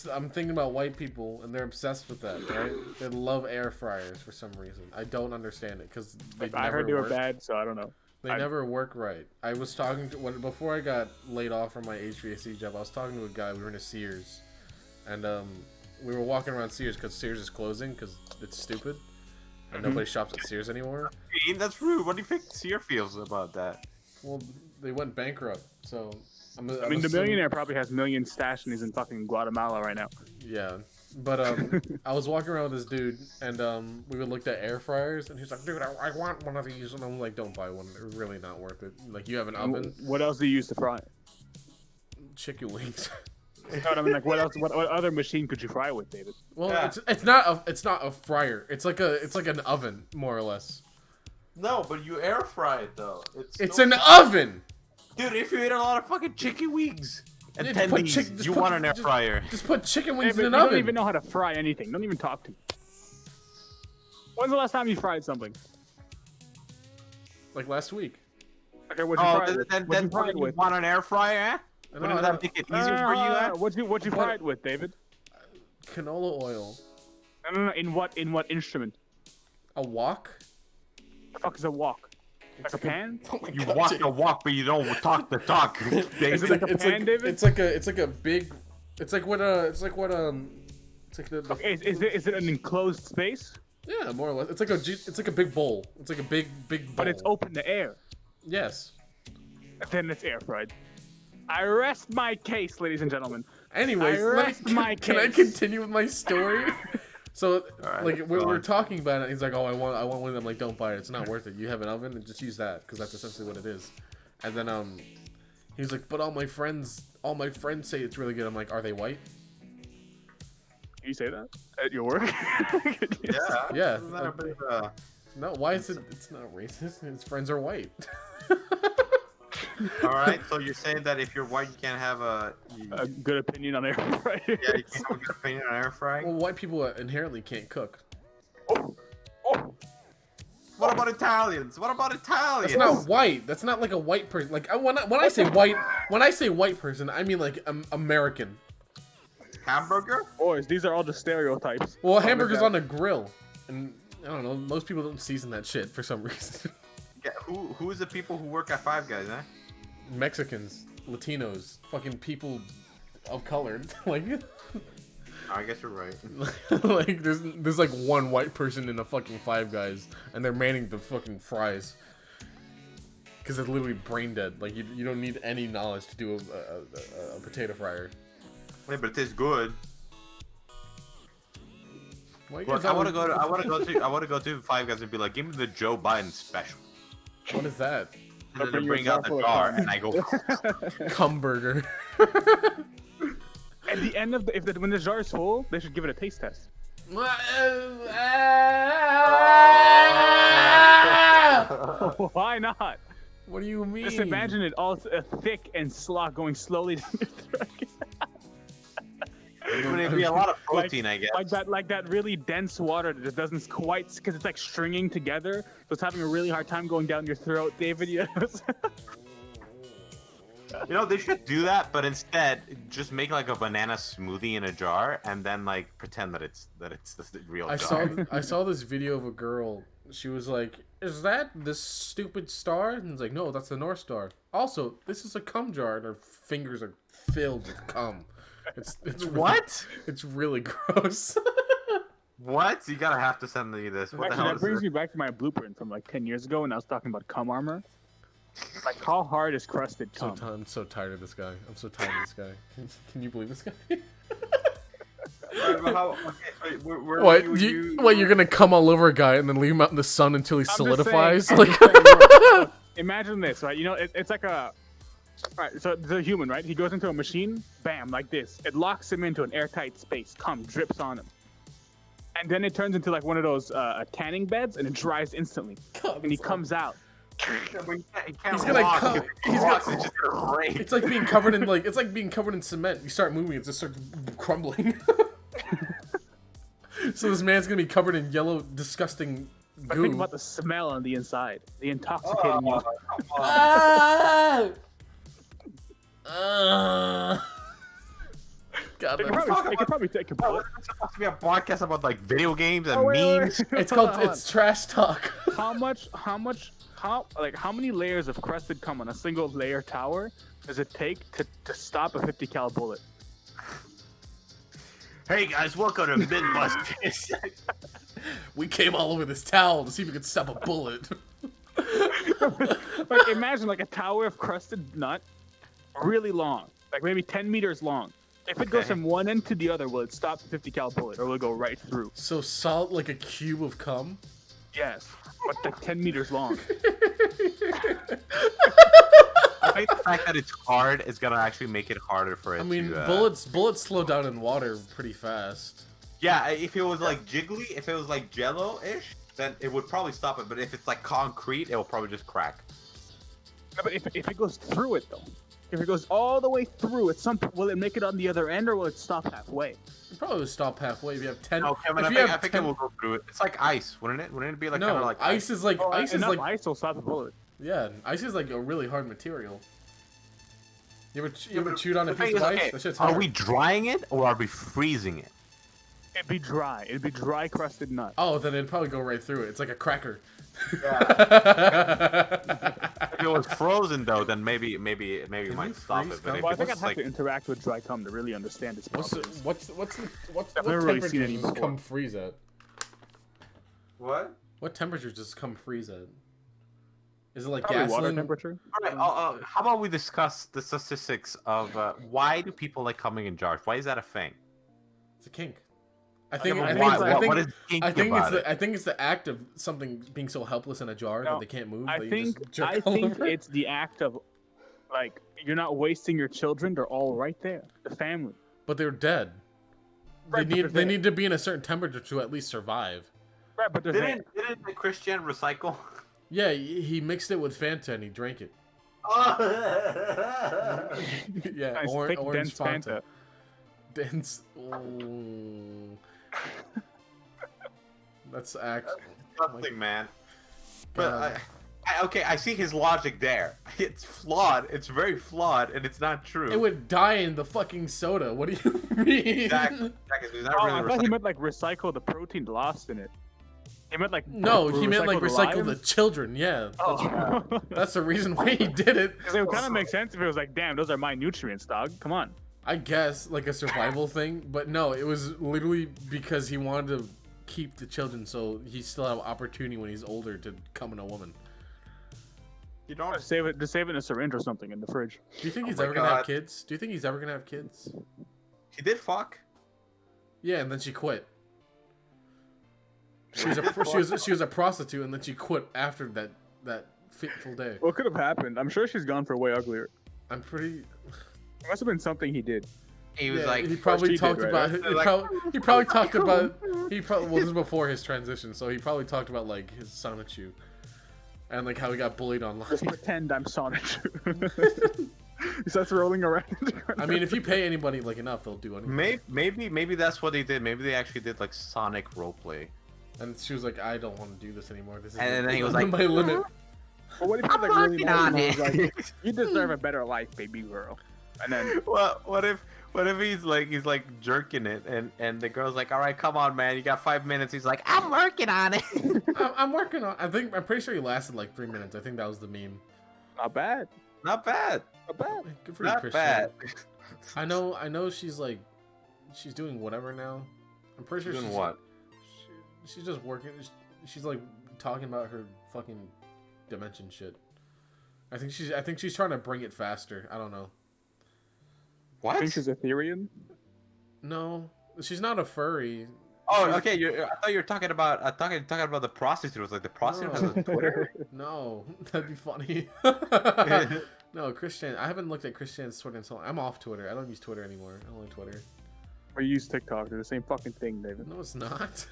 I'm thinking about white people and they're obsessed with that, right? They love air fryers for some reason. I don't understand it because I heard they were bad, so I don't know. They never work right. I was talking to before I got laid off from my HVAC job. I was talking to a guy. We were in a Sears, and we were walking around Sears because Sears is closing because it's stupid, and nobody shops at Sears anymore. That's rude. What do you think Sear feels about that? Well, they went bankrupt, so I mean, the millionaire probably has millions stashed and he's in fucking Guatemala right now. Yeah, but I was walking around with this dude, and we looked at air fryers, and he's like, "Dude, I want one of these," and I'm like, "Don't buy one. They're really not worth it. Like, you have an oven, What else do you use to fry? chicken wings." No, I mean, like, what else? What other machine could you fry with, David? Well, Yeah. it's not a fryer. It's like an oven, more or less. No, but you air fry it though. It's an oven. Dude, if you eat a lot of fucking chicken wings, And Yeah, just attendees, just you want an air fryer. Just put chicken wings David, in you an don't oven. even know how to fry anything. Don't even talk to me. When's the last time you fried something? Like last week. Okay, what'd you Oh, fry it with? What'd you fry it you with? want an air fryer, eh? I Wouldn't know, that make it easier for you, eh? What'd you What? fry it with, David? Canola oil. No. In what instrument? A wok? The fuck is a wok? Like a It's pan? Oh my You God, walk Jake. the walk, but you don't talk the talk. Is it like a pan, David? It's like a big. It's like what It's like the Okay, is it an enclosed space? yeah, more or less. It's like a big bowl. It's like a big bowl. But it's open to air. Yes. Then it's air fried. I rest my case, ladies and gentlemen. Anyways, I rest my can I case. continue with my story? So, Alright, like, go we're on. talking about it. He's like, "Oh, I want one of them." Like, don't buy it. It's not worth it. You have an oven, and just use that because that's essentially what it is. And then he's like, "But all my friends say it's really good." I'm like, "Are they white?" Can you say that at your work? Yeah. Yeah. Isn't that a bit of a- No, why is it? It's not racist. His friends are white. All right. So you're saying that if you're white, you can't have a. A good opinion on air fryer. Yeah, you can't have a good opinion on air frying. Well, white people inherently can't cook. Oh. What about Italians? What about Italians? That's not white. That's not like a white person. Like when I say white person, I mean like American. Hamburger? Boys, these are all the stereotypes. Well, Oh, hamburgers look at- on a grill, and I don't know. Most people don't season that shit for some reason. Yeah, who is the people who work at Five Guys, eh? Mexicans, Latinos, fucking people of color. Like, I guess you're right. like there's like one white person in a fucking Five Guys, and they're manning the fucking fries. Because it's literally brain dead. Like you don't need any knowledge to do a potato fryer. Yeah, but it tastes good. Why you Look, guys I want to always- go to Five Guys and be like, give me the Joe Biden special. What is that? And then bring they you a bring out the jar full of jar, cum. and I go. Cum burger. At the end of when the jar is full, they should give it a taste test. Why not? What do you mean? Just imagine it all thick and slot going slowly down your throat. I mean, it'd be a lot of protein, I guess. like that really dense water that just doesn't quite, because it's like stringing together, so it's having a really hard time going down your throat, David. Yes. You know, they should do that, but instead just make like a banana smoothie in a jar, and then like pretend that it's the real jar. I saw this video of a girl. She was like, "Is that the stupid star?" And it's like, "No, that's the North Star." Also, this is a cum jar, and her fingers are filled with cum. It's What? It's really gross. What? You gotta have to send me this. What the Actually, hell that is brings this? me back to my blueprint from like 10 years ago when I was talking about cum armor. Like, how hard is crusted cum? I'm so tired of this guy. I'm so tired of this guy. Can you believe this guy? What? You're gonna cum all over a guy and then leave him out in the sun until he I'm just solidifies? saying- Like, I'm just saying, look, imagine this, right? You know, it's like a. Alright, so the human, right? He goes into a machine, bam, like this. It locks him into an airtight space. Cum drips on him. And then it turns into like one of those tanning beds and it dries instantly. And he comes out. He's gonna come. He's Walks, gonna. it's just gonna break. It's like being covered in like. It's like being covered in cement. You start moving, it just starts crumbling. So this man's gonna be covered in yellow, disgusting But goo. think about the smell on the inside. The intoxicating. God, It could that's- probably take a bullet. It's supposed to be a podcast about like video games and Oh, wait, wait, memes. wait. it's Hold called. on. It's trash talk. How many layers of crusted cum on a single layer tower does it take to stop a 50 cal bullet? Hey guys, welcome to Mythbusters. We came all over this towel to see if we could stop a bullet. Like, imagine like a tower of crusted nut, really long, like maybe 10 meters long. If it goes Okay. from one end to the other, will it stop the 50 cal bullet, or will it go right through? So solid like a cube of cum. Yes, but like 10 meters long. I think the fact that it's hard is gonna actually make it harder for it. I mean, to, bullets slow down in water pretty fast. Yeah, if it was like jiggly, if it was like Jello-ish, then it would probably stop it. But if it's like concrete, it will probably just crack. No, but if it goes through it though, If it goes all the way through, at some point, will it make it on the other end or will it stop halfway? You probably would stop halfway if you have 10. No, Kevin, if I you think, have I think 10 it will go through it. It's like ice, wouldn't it? Wouldn't it be like no, kind of like ice is like Oh, ice is enough like ice will stop the bullet. yeah, ice is like a really hard material. You ever chewed on a The thing piece of is, ice? okay, That shit's are hard. we drying it or are we freezing it? It'd be dry. It'd be dry crusted nut. Oh, then it'd probably go right through it. It's like a cracker. If it was frozen though, then maybe it you might stop freeze it. But cum? if Well, I it think I'd was have like, to interact with dry cum to really understand its What's the, properties. what I've never really seen temperature any does before. cum freeze at? what? What temperature does cum freeze at? Is it like Probably water gasoline? temperature. All right. How about we discuss the statistics of why do people like coming in jars? Why is that a thing? It's a kink. I think. but I why- think. why- I think. what is kinky I think it's about it? the. I think it's the act of something being so helpless in a jar No, that they can't move. I that you think just jerk all over it. it's the act of, like, you're not wasting your children. They're all right there. The family. But they're dead. Right, but They they're need to be in a certain temperature to at least survive. Right, but they're there. Didn't the Christian recycle? Yeah, he mixed it with Fanta and he drank it. Yeah, Nice, thick, orange dense Fanta. Fanta. Dense. Oh. That's actually Nothing, man. But God. okay, I see his logic there. It's flawed. It's very flawed, and it's not true. It would die in the fucking soda. What do you mean? Exactly. It's not Oh, really I thought he recycled. meant like recycle the protein lost in it. He meant like No, he meant like recycle the lives? children. Yeah, Oh. that's the reason why he did it. Because it would kind of make sense if it was like, damn, those are my nutrients, dog. Come on. I guess like a survival thing, but no, it was literally because he wanted to keep the children so he still have opportunity when he's older to come in a woman. You don't. Just save it in a syringe or something in the fridge. Do you think Oh he's my ever gonna have God. kids? Do you think he's ever gonna have kids? He did fuck. Yeah, and then she quit. She was a prostitute, and then she quit after that fateful day. What could have happened? I'm sure she's gone for way uglier. I'm pretty. It must have been something he did. He was Yeah, like, he probably she did, talked right? about. Like- He probably talked about. Well, this is before his transition, so he probably talked about like his Sonichu, and like how he got bullied online. Just pretend I'm Sonic. He starts rolling around. I mean, if you pay anybody like enough, they'll do anything. maybe that's what they did. Maybe they actually did like Sonic roleplay. And she was like, "I don't want to do this anymore. This is And then he was like, my limit." But what if he was like really nice and he was like, you deserve a better life, baby girl. And then What if he's like jerking it and the girl's like, all right, come on, man, you got 5 minutes. He's like, I'm working on it. I'm working on. I'm pretty sure he lasted like 3 minutes. I think that was the meme. not bad. Not bad. Not bad. Good for you, Not Christian. bad. I know. She's like, she's doing whatever now. I'm pretty sure Doing she's what? She's just working. She's like talking about her fucking dimension shit. I think she's trying to bring it faster. I don't know. What? I think she's Ethereum. No, she's not a furry. Oh, okay. I thought you were talking about. I thought you were talking about the prostitute. It was like the prostitute has a Twitter. No, that'd be funny. No, Christian. I haven't looked at Christian's Twitter in so long. I'm off Twitter. I don't use Twitter anymore. I don't like Twitter. Or you use TikTok. They're the same fucking thing, David. No, it's not.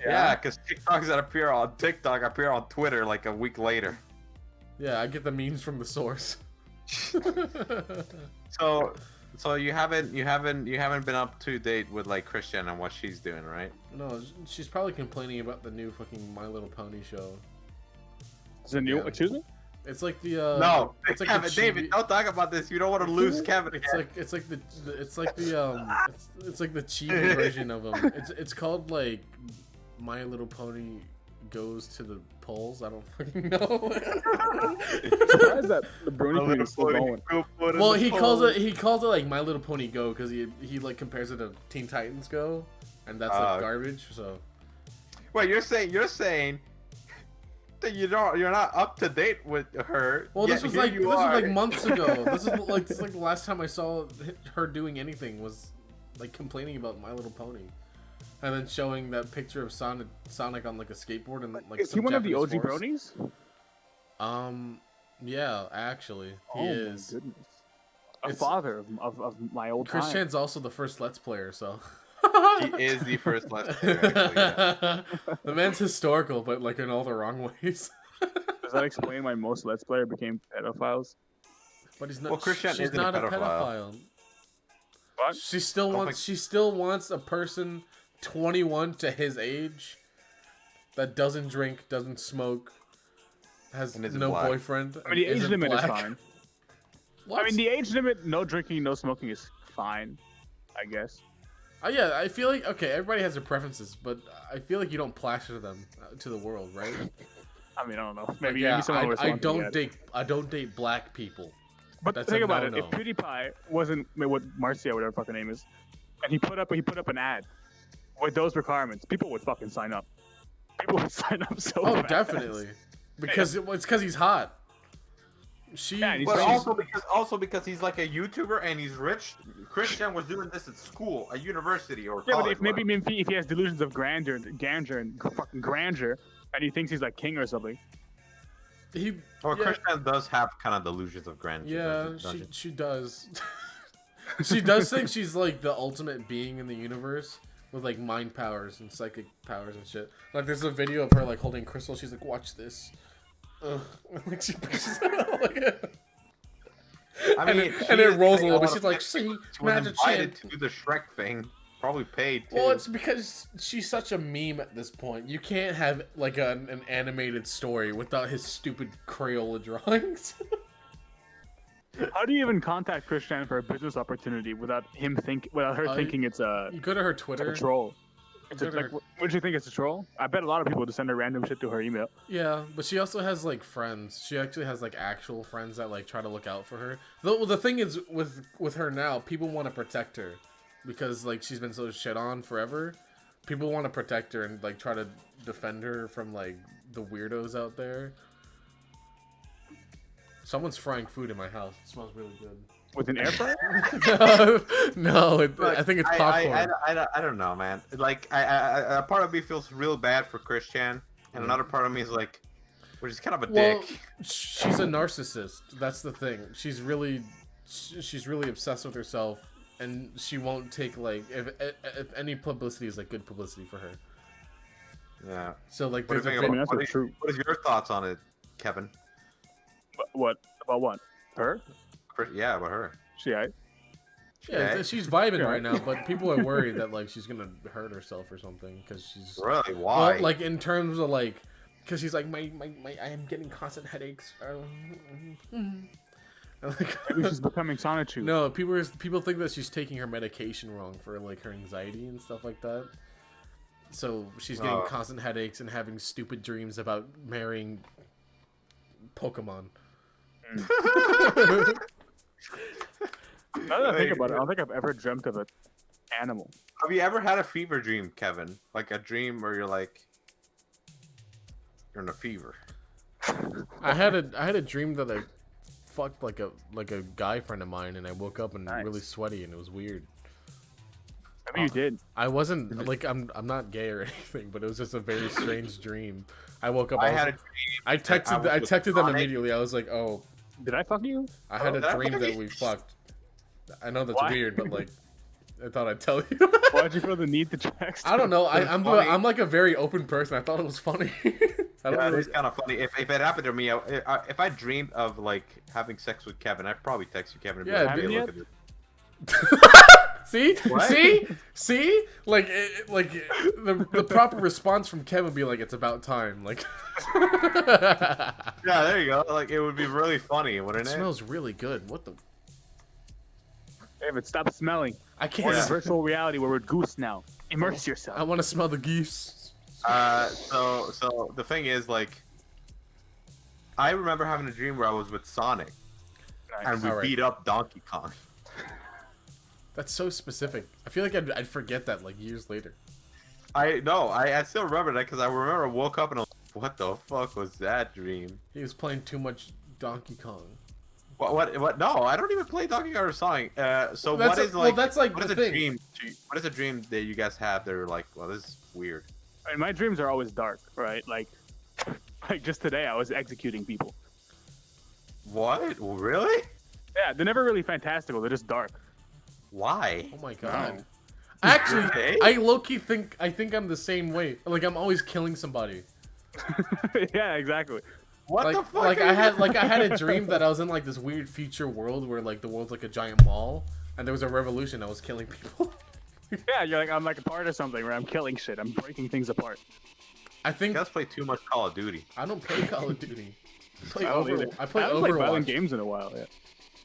Yeah, because TikToks that appear on TikTok appear on Twitter like a week later. Yeah, I get the memes from the source. So you haven't been up to date with like Christian and what she's doing, right? No, she's probably complaining about the new fucking My Little Pony show. Is it new? Yeah. Excuse me? It's like the No, it's like Kevin, the David, chibi- don't talk about this. You don't want to lose Kevin. It's like the chibi version of them. It's called like My Little Pony Goes to the Polls. I don't fucking know. Why is that the Brony thing is still going? Well, he calls it like My Little Pony Go because he like compares it to Teen Titans Go, and that's like garbage. So Wait, you're saying that you're not up to date with her. well, yet this was here like you are. months ago. This is like the last time I saw her doing anything was like complaining about My Little Pony. And then showing that picture of Sonic on like a skateboard and like Is he some one of the OG Japanese forest. Oh, Bronies? Yeah, actually, he Oh is. my goodness. A It's- father of my old time. Christian's also the first Let's Player, so. He is the first Let's Player, actually, yeah. The man's historical, but like in all the wrong ways. Does that explain why most Let's Player became pedophiles? But he's not. Well, Christian she's isn't not a a pedophile. What? She still don't wants. She still wants a person 21 to his age that doesn't drink, doesn't smoke, has And isn't no black. boyfriend. I mean, the age isn't limit black. is fine. What? I mean, the age limit, no drinking, no smoking is fine, I guess. Yeah, I feel like okay, everybody has their preferences, but I feel like you don't plaster them to the world, right? I mean, I don't know. Like, Maybe, yeah, maybe someone was I wrong to don't get. date. I don't date black people. But That's think a about it. no-no. If PewDiePie wasn't what Marcia, whatever fucking name is, and he put up an ad with those requirements, people would fucking sign up. People would sign up so Oh, fast. definitely, because it's because he's hot. She, Yeah, and he's But she's- also because he's like a YouTuber and he's rich. Christian was doing this at school, a university, or Yeah, but college. if maybe if he has delusions of grandeur and fucking grandeur, and he thinks he's like king or something. he, Well, yeah, Christian does have kind of delusions of grandeur. yeah, doesn't she does. She does think she's like the ultimate being in the universe with like mind powers and psychic powers and shit. Like there's a video of her like holding crystal. She's like, watch this. Ugh. Like she pushes it out like I mean, and it rolls a little bit. She's like, see, see, she was magic invited shit. to do the Shrek thing. Probably paid too. Well, it's because she's such a meme at this point. You can't have like an animated story without his stupid Crayola drawings. How do you even contact Christian for a business opportunity without her thinking it's a, You go to her it's a Twitter. troll? It's Go to like, her- would you think it's a troll? I bet a lot of people just send her random shit to her email. Yeah, but she also has like friends. She actually has like actual friends that like try to look out for her. The thing is with her now, people want to protect her because like she's been so shit on forever. People want to protect her and like try to defend her from like the weirdos out there. Someone's frying food in my house. It smells really good. With an air fryer? No, Look, I think it's popcorn. I don't know, man. Like, a part of me feels real bad for Christian, and another part of me is like, which is kind of a Well, dick. she's a narcissist. That's the thing. She's really obsessed with herself, and she won't take like if any publicity is like good publicity for her. Yeah. So like, What there's do a you I think mean, about- that's true. What is your thoughts on it, Kevin? What? About what? Her? Yeah, about her. She, I? yeah, she's vibing Yeah. right now, but people are worried that like she's gonna hurt herself or something because she's Really? Why? well, like in terms of like, because she's like my I am getting constant headaches. And, like, Maybe she's becoming Sonichu. no, people think that she's taking her medication wrong for like her anxiety and stuff like that. So she's getting Oh. constant headaches and having stupid dreams about marrying Pokemon. Now that I think about it, I don't think I've ever dreamt of an animal. Have you ever had a fever dream, Kevin? Like a dream where you're like, you're in a fever. I had a dream that I fucked like a guy friend of mine, and I woke up and Nice. really sweaty, and it was weird. Maybe you did. I wasn't like I'm not gay or anything, but it was just a very strange dream. I woke up. I was- had a dream. I texted. was I with texted them Sonic. immediately. I was like, "Oh, Did I fuck you? I had Oh, a did I dream fuck that you? we fucked." I know that's Why? weird, but like, I thought I'd tell you. Why'd you feel the need to text? I don't know. It's I'm funny. I'm like a very open person. I thought it was funny. I don't Yeah, really- it's kind of funny. If it happened to me, if I dreamed of like having sex with Kevin, I'd probably text you, Kevin. And be Yeah, like, hey, haven't look yet? at this. See, What? see, like, like the proper response from Kevin would be like, "It's about time." Like, Yeah, there you go. Like it would be really funny, wouldn't it it? smells really good. What the? David, stop smelling. I We're can't. in a Yeah. virtual reality where we're goose now. Immerse I yourself. want to smell the geese. So the thing is, like, I remember having a dream where I was with Sonic Nice. and we Alright. beat up Donkey Kong. That's so specific. I feel like I'd forget that like years later. I still remember that because I remember I woke up and I was like, what the fuck was that dream? He was playing too much Donkey Kong. What? No, I don't even play Donkey Kong or Sonic. So That's what a- is well, like? that's like what the is a thing. dream? What is a dream that you guys have that are like, well, this is weird. I mean, my dreams are always dark, right? Like just today, I was executing people. What? Really? Yeah, they're never really fantastical. They're just dark. Why? Oh my god. No. Actually, Okay. I low-key think I'm the same way. Like I'm always killing somebody. Yeah, exactly. What like, the fuck? like are I you- had a dream that I was in like this weird future world where like the world's like a giant mall and there was a revolution that was killing people. Yeah, you're like I'm like a part of something where I'm killing shit. I'm breaking things apart. I think You guys play too much Call of Duty. I don't play Call of Duty. I play, don't either. I play haven't played violent Overwatch. games in a while. Yeah,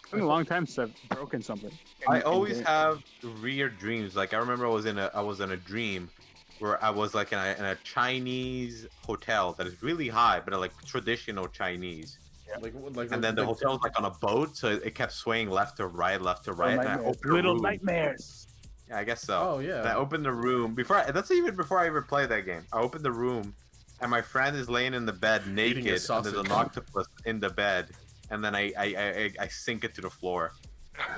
it's been a long time since I've broken something. I always have weird dreams. Like I remember I was in a dream where I was like in a Chinese hotel that is really high, but like traditional Chinese. Like, And then the hotel was like on a boat, so it kept swaying left to right, left to right. And I opened the Little room. nightmares. Yeah, I guess so. Oh yeah. And I opened the room that's even before I ever played that game. I opened the room, and my friend is laying in the bed Eating a naked, and there's sausage. an octopus in the bed, and then I sink it to the floor.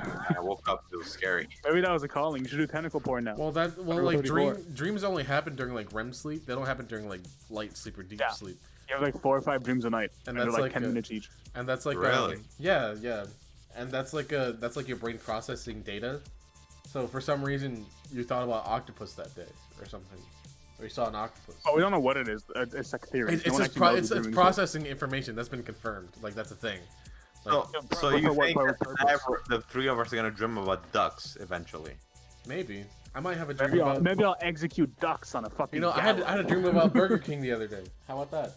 And I woke up. It was scary. Maybe that was a calling. You should do tentacle porn now. Well, Or like 34. dreams only happen during like REM sleep. They don't happen during like light sleep or deep Yeah. sleep. You have like 4 or 5 dreams a night, And and they're that's like like 10 a- minutes each. And that's like Really? yeah, and that's like your brain processing data. So for some reason you thought about octopus that day or something, or you saw an octopus. But we don't know what it is. It's like theory. It's, No one just actually knows it's the dreaming processing information that's been confirmed. Like that's a thing. Like, So for you what think that purpose? the three of us are gonna dream about ducks eventually? maybe I might have a dream Maybe about. maybe I'll execute ducks on a fucking. You know, I had a dream about Burger King the other day. How about that?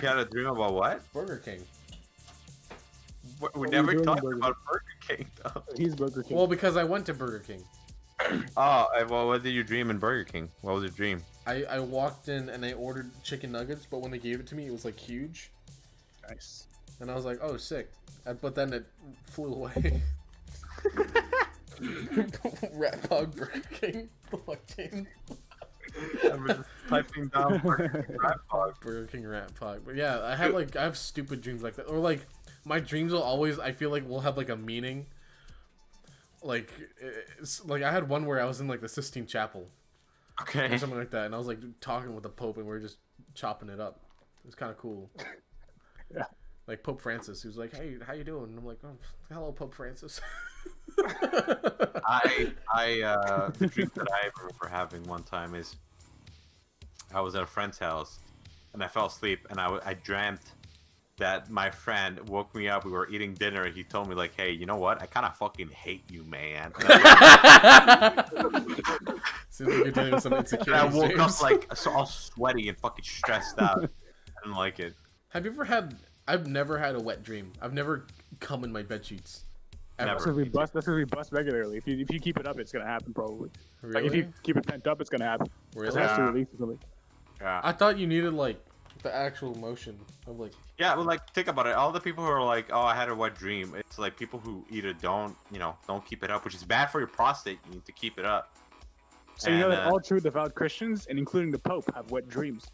You had a dream about what? Burger King. We were you never doing talked Burger about Burger King though. He's Burger King. Well, because I went to Burger King. Oh, well, what did you dream in Burger King? What was your dream? I walked in and I ordered chicken nuggets, but when they gave it to me, it was like huge, Nice. and I was like, "Oh, sick!" But then it flew away. Rat Pog Burger King. The fuck, James? I was just typing down Burger King Rat Pog. Burger King Rat Pog. But yeah, I have stupid dreams like that, or like my dreams will always I feel like will have like a meaning. Like, like I had one where I was in like the Sistine Chapel Okay. or something like that, and I was like talking with the Pope, and we were just chopping it up. It was kind of cool. Yeah. Like Pope Francis, he was like, "Hey, how you doing?" And I'm like, "Oh, hello, Pope Francis." The dream that I remember having one time is I was at a friend's house and I fell asleep and I dreamt that my friend woke me up. We were eating dinner and he told me like, "Hey, you know what? I kind of fucking hate you, man." Seems like you're dealing with some And I insecurities. woke James. up like all sweaty and fucking stressed out. I didn't like it. Have you ever had? I've never had a wet dream. I've never come in my bed sheets. Ever. Never. That's because we bust regularly. If you keep it up, it's gonna happen probably. Really? Like if you keep it pent up, it's gonna happen. Really? It has to Yeah. release or something. Yeah. I thought you needed like the actual motion of like. Yeah, but like think about it. All the people who are like, "Oh, I had a wet dream." It's like people who either don't keep it up, which is bad for your prostate. You need to keep it up. So you know And, that all true devout Christians, and including the Pope, have wet dreams.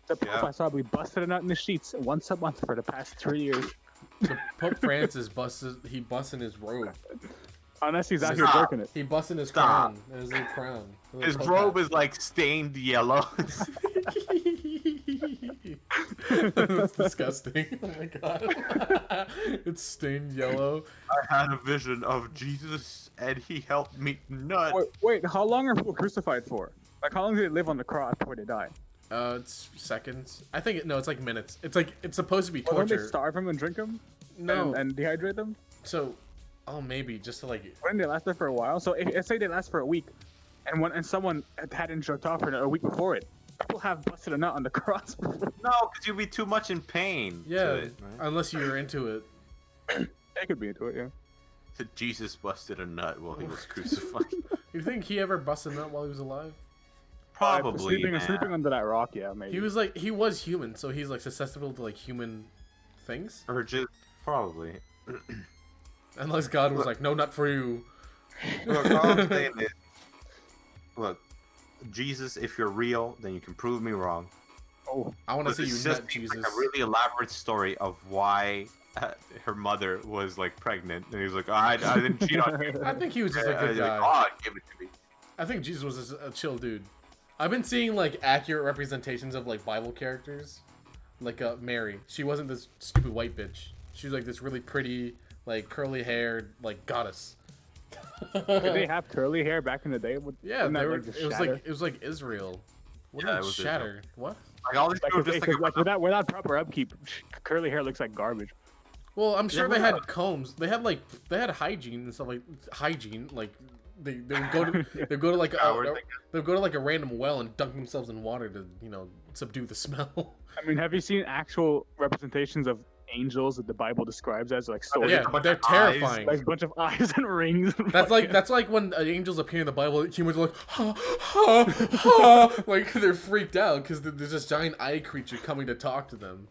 The Pope Yeah. I saw be busted it out in the sheets once a month for the past 3 years. The Pope Francis busting his robe. Unless he's out here Stop. breaking it. He busting his Stop. crown. His little crown. His robe is like stained yellow. That's disgusting. Oh my god. It's stained yellow. I had a vision of Jesus and he helped me nut. Wait, how long are people crucified for? Like, how long did they live on the cross before they die? It's seconds. I think no, it's like minutes. It's like it's supposed to be Well, don't they torture. starve them and drink them? No. And dehydrate them? So, oh maybe just to like. Wouldn't they last there for a while? So, if say they last for a week, and someone hadn't jerked off for a week before it, people have busted a nut on the cross. No, because you'd be too much in pain. Yeah, to it, right? unless you're into it. They could be into it, yeah. Jesus busted a nut while he was crucified. You think he ever busted a nut while he was alive? Probably. man. Sleeping under that rock, yeah, maybe. He was human, so he's like susceptible to like human things. Or just probably. Unless God was like, no nut for you. Look, all I'm saying is, look, Jesus, if you're real, then you can prove me wrong. Oh, I want to But see you this nut, just seems Jesus. like a really elaborate story of why her mother was like pregnant, and he was like, I didn't cheat on you. I think he was just a good He's like, guy. God gave it to me. I think Jesus was just a chill dude. I've been seeing like accurate representations of like Bible characters, like Mary. She wasn't this stupid white bitch. She was like this really pretty, like curly haired, like goddess. did they have curly hair back in the day? Yeah, Wasn't they that, were, like, the it was shadow? like Israel. What Yeah, do it you was shatter? What? Like all these Like, people it's- just it's like, like without proper upkeep, curly hair looks like garbage. Well, I'm sure Yeah, they well, had combs. They had hygiene and stuff like hygiene. Like they would go to like Shower, they'd go to like a random well and dunk themselves in water to subdue the smell. I mean, have you seen actual representations of angels that the Bible describes as like swords? Yeah, a bunch they're of eyes. terrifying. Like a bunch of eyes and rings. And That's like when angels appear in the Bible, humans are like, ha, ha, ha. Like they're freaked out because there's this giant eye creature coming to talk to them.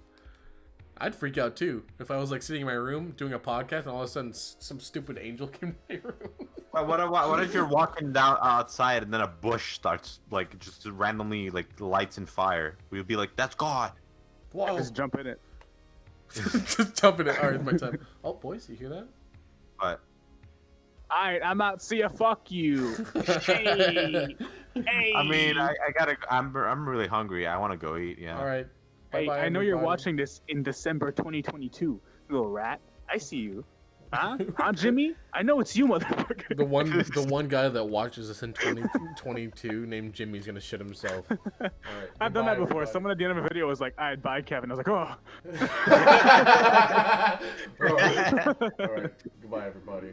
I'd freak out too if I was like sitting in my room doing a podcast and all of a sudden some stupid angel came to my room. What if you're walking down outside and then a bush starts like just randomly like lights and fire? We'd be like, that's God. Whoa! just jump in it. Just jumping it. All right, it's my time. Oh, boys, you hear that? But Alright, I'm out. See ya. Fuck you. Hey. Hey. I mean, I gotta. I'm really hungry. I want to go eat. Yeah. All right. Hey, Bye-bye, I know you're everybody. watching this in December 2022, little rat. I see you. Huh? Huh, Jimmy? I know it's you, motherfucker. The one guy that watches this in 2022 named Jimmy's gonna shit himself. All right, I've done that goodbye, before. everybody. Someone at the end of a video was like, "Alright, bye, Kevin." I was like, "Oh." All right. Goodbye, everybody.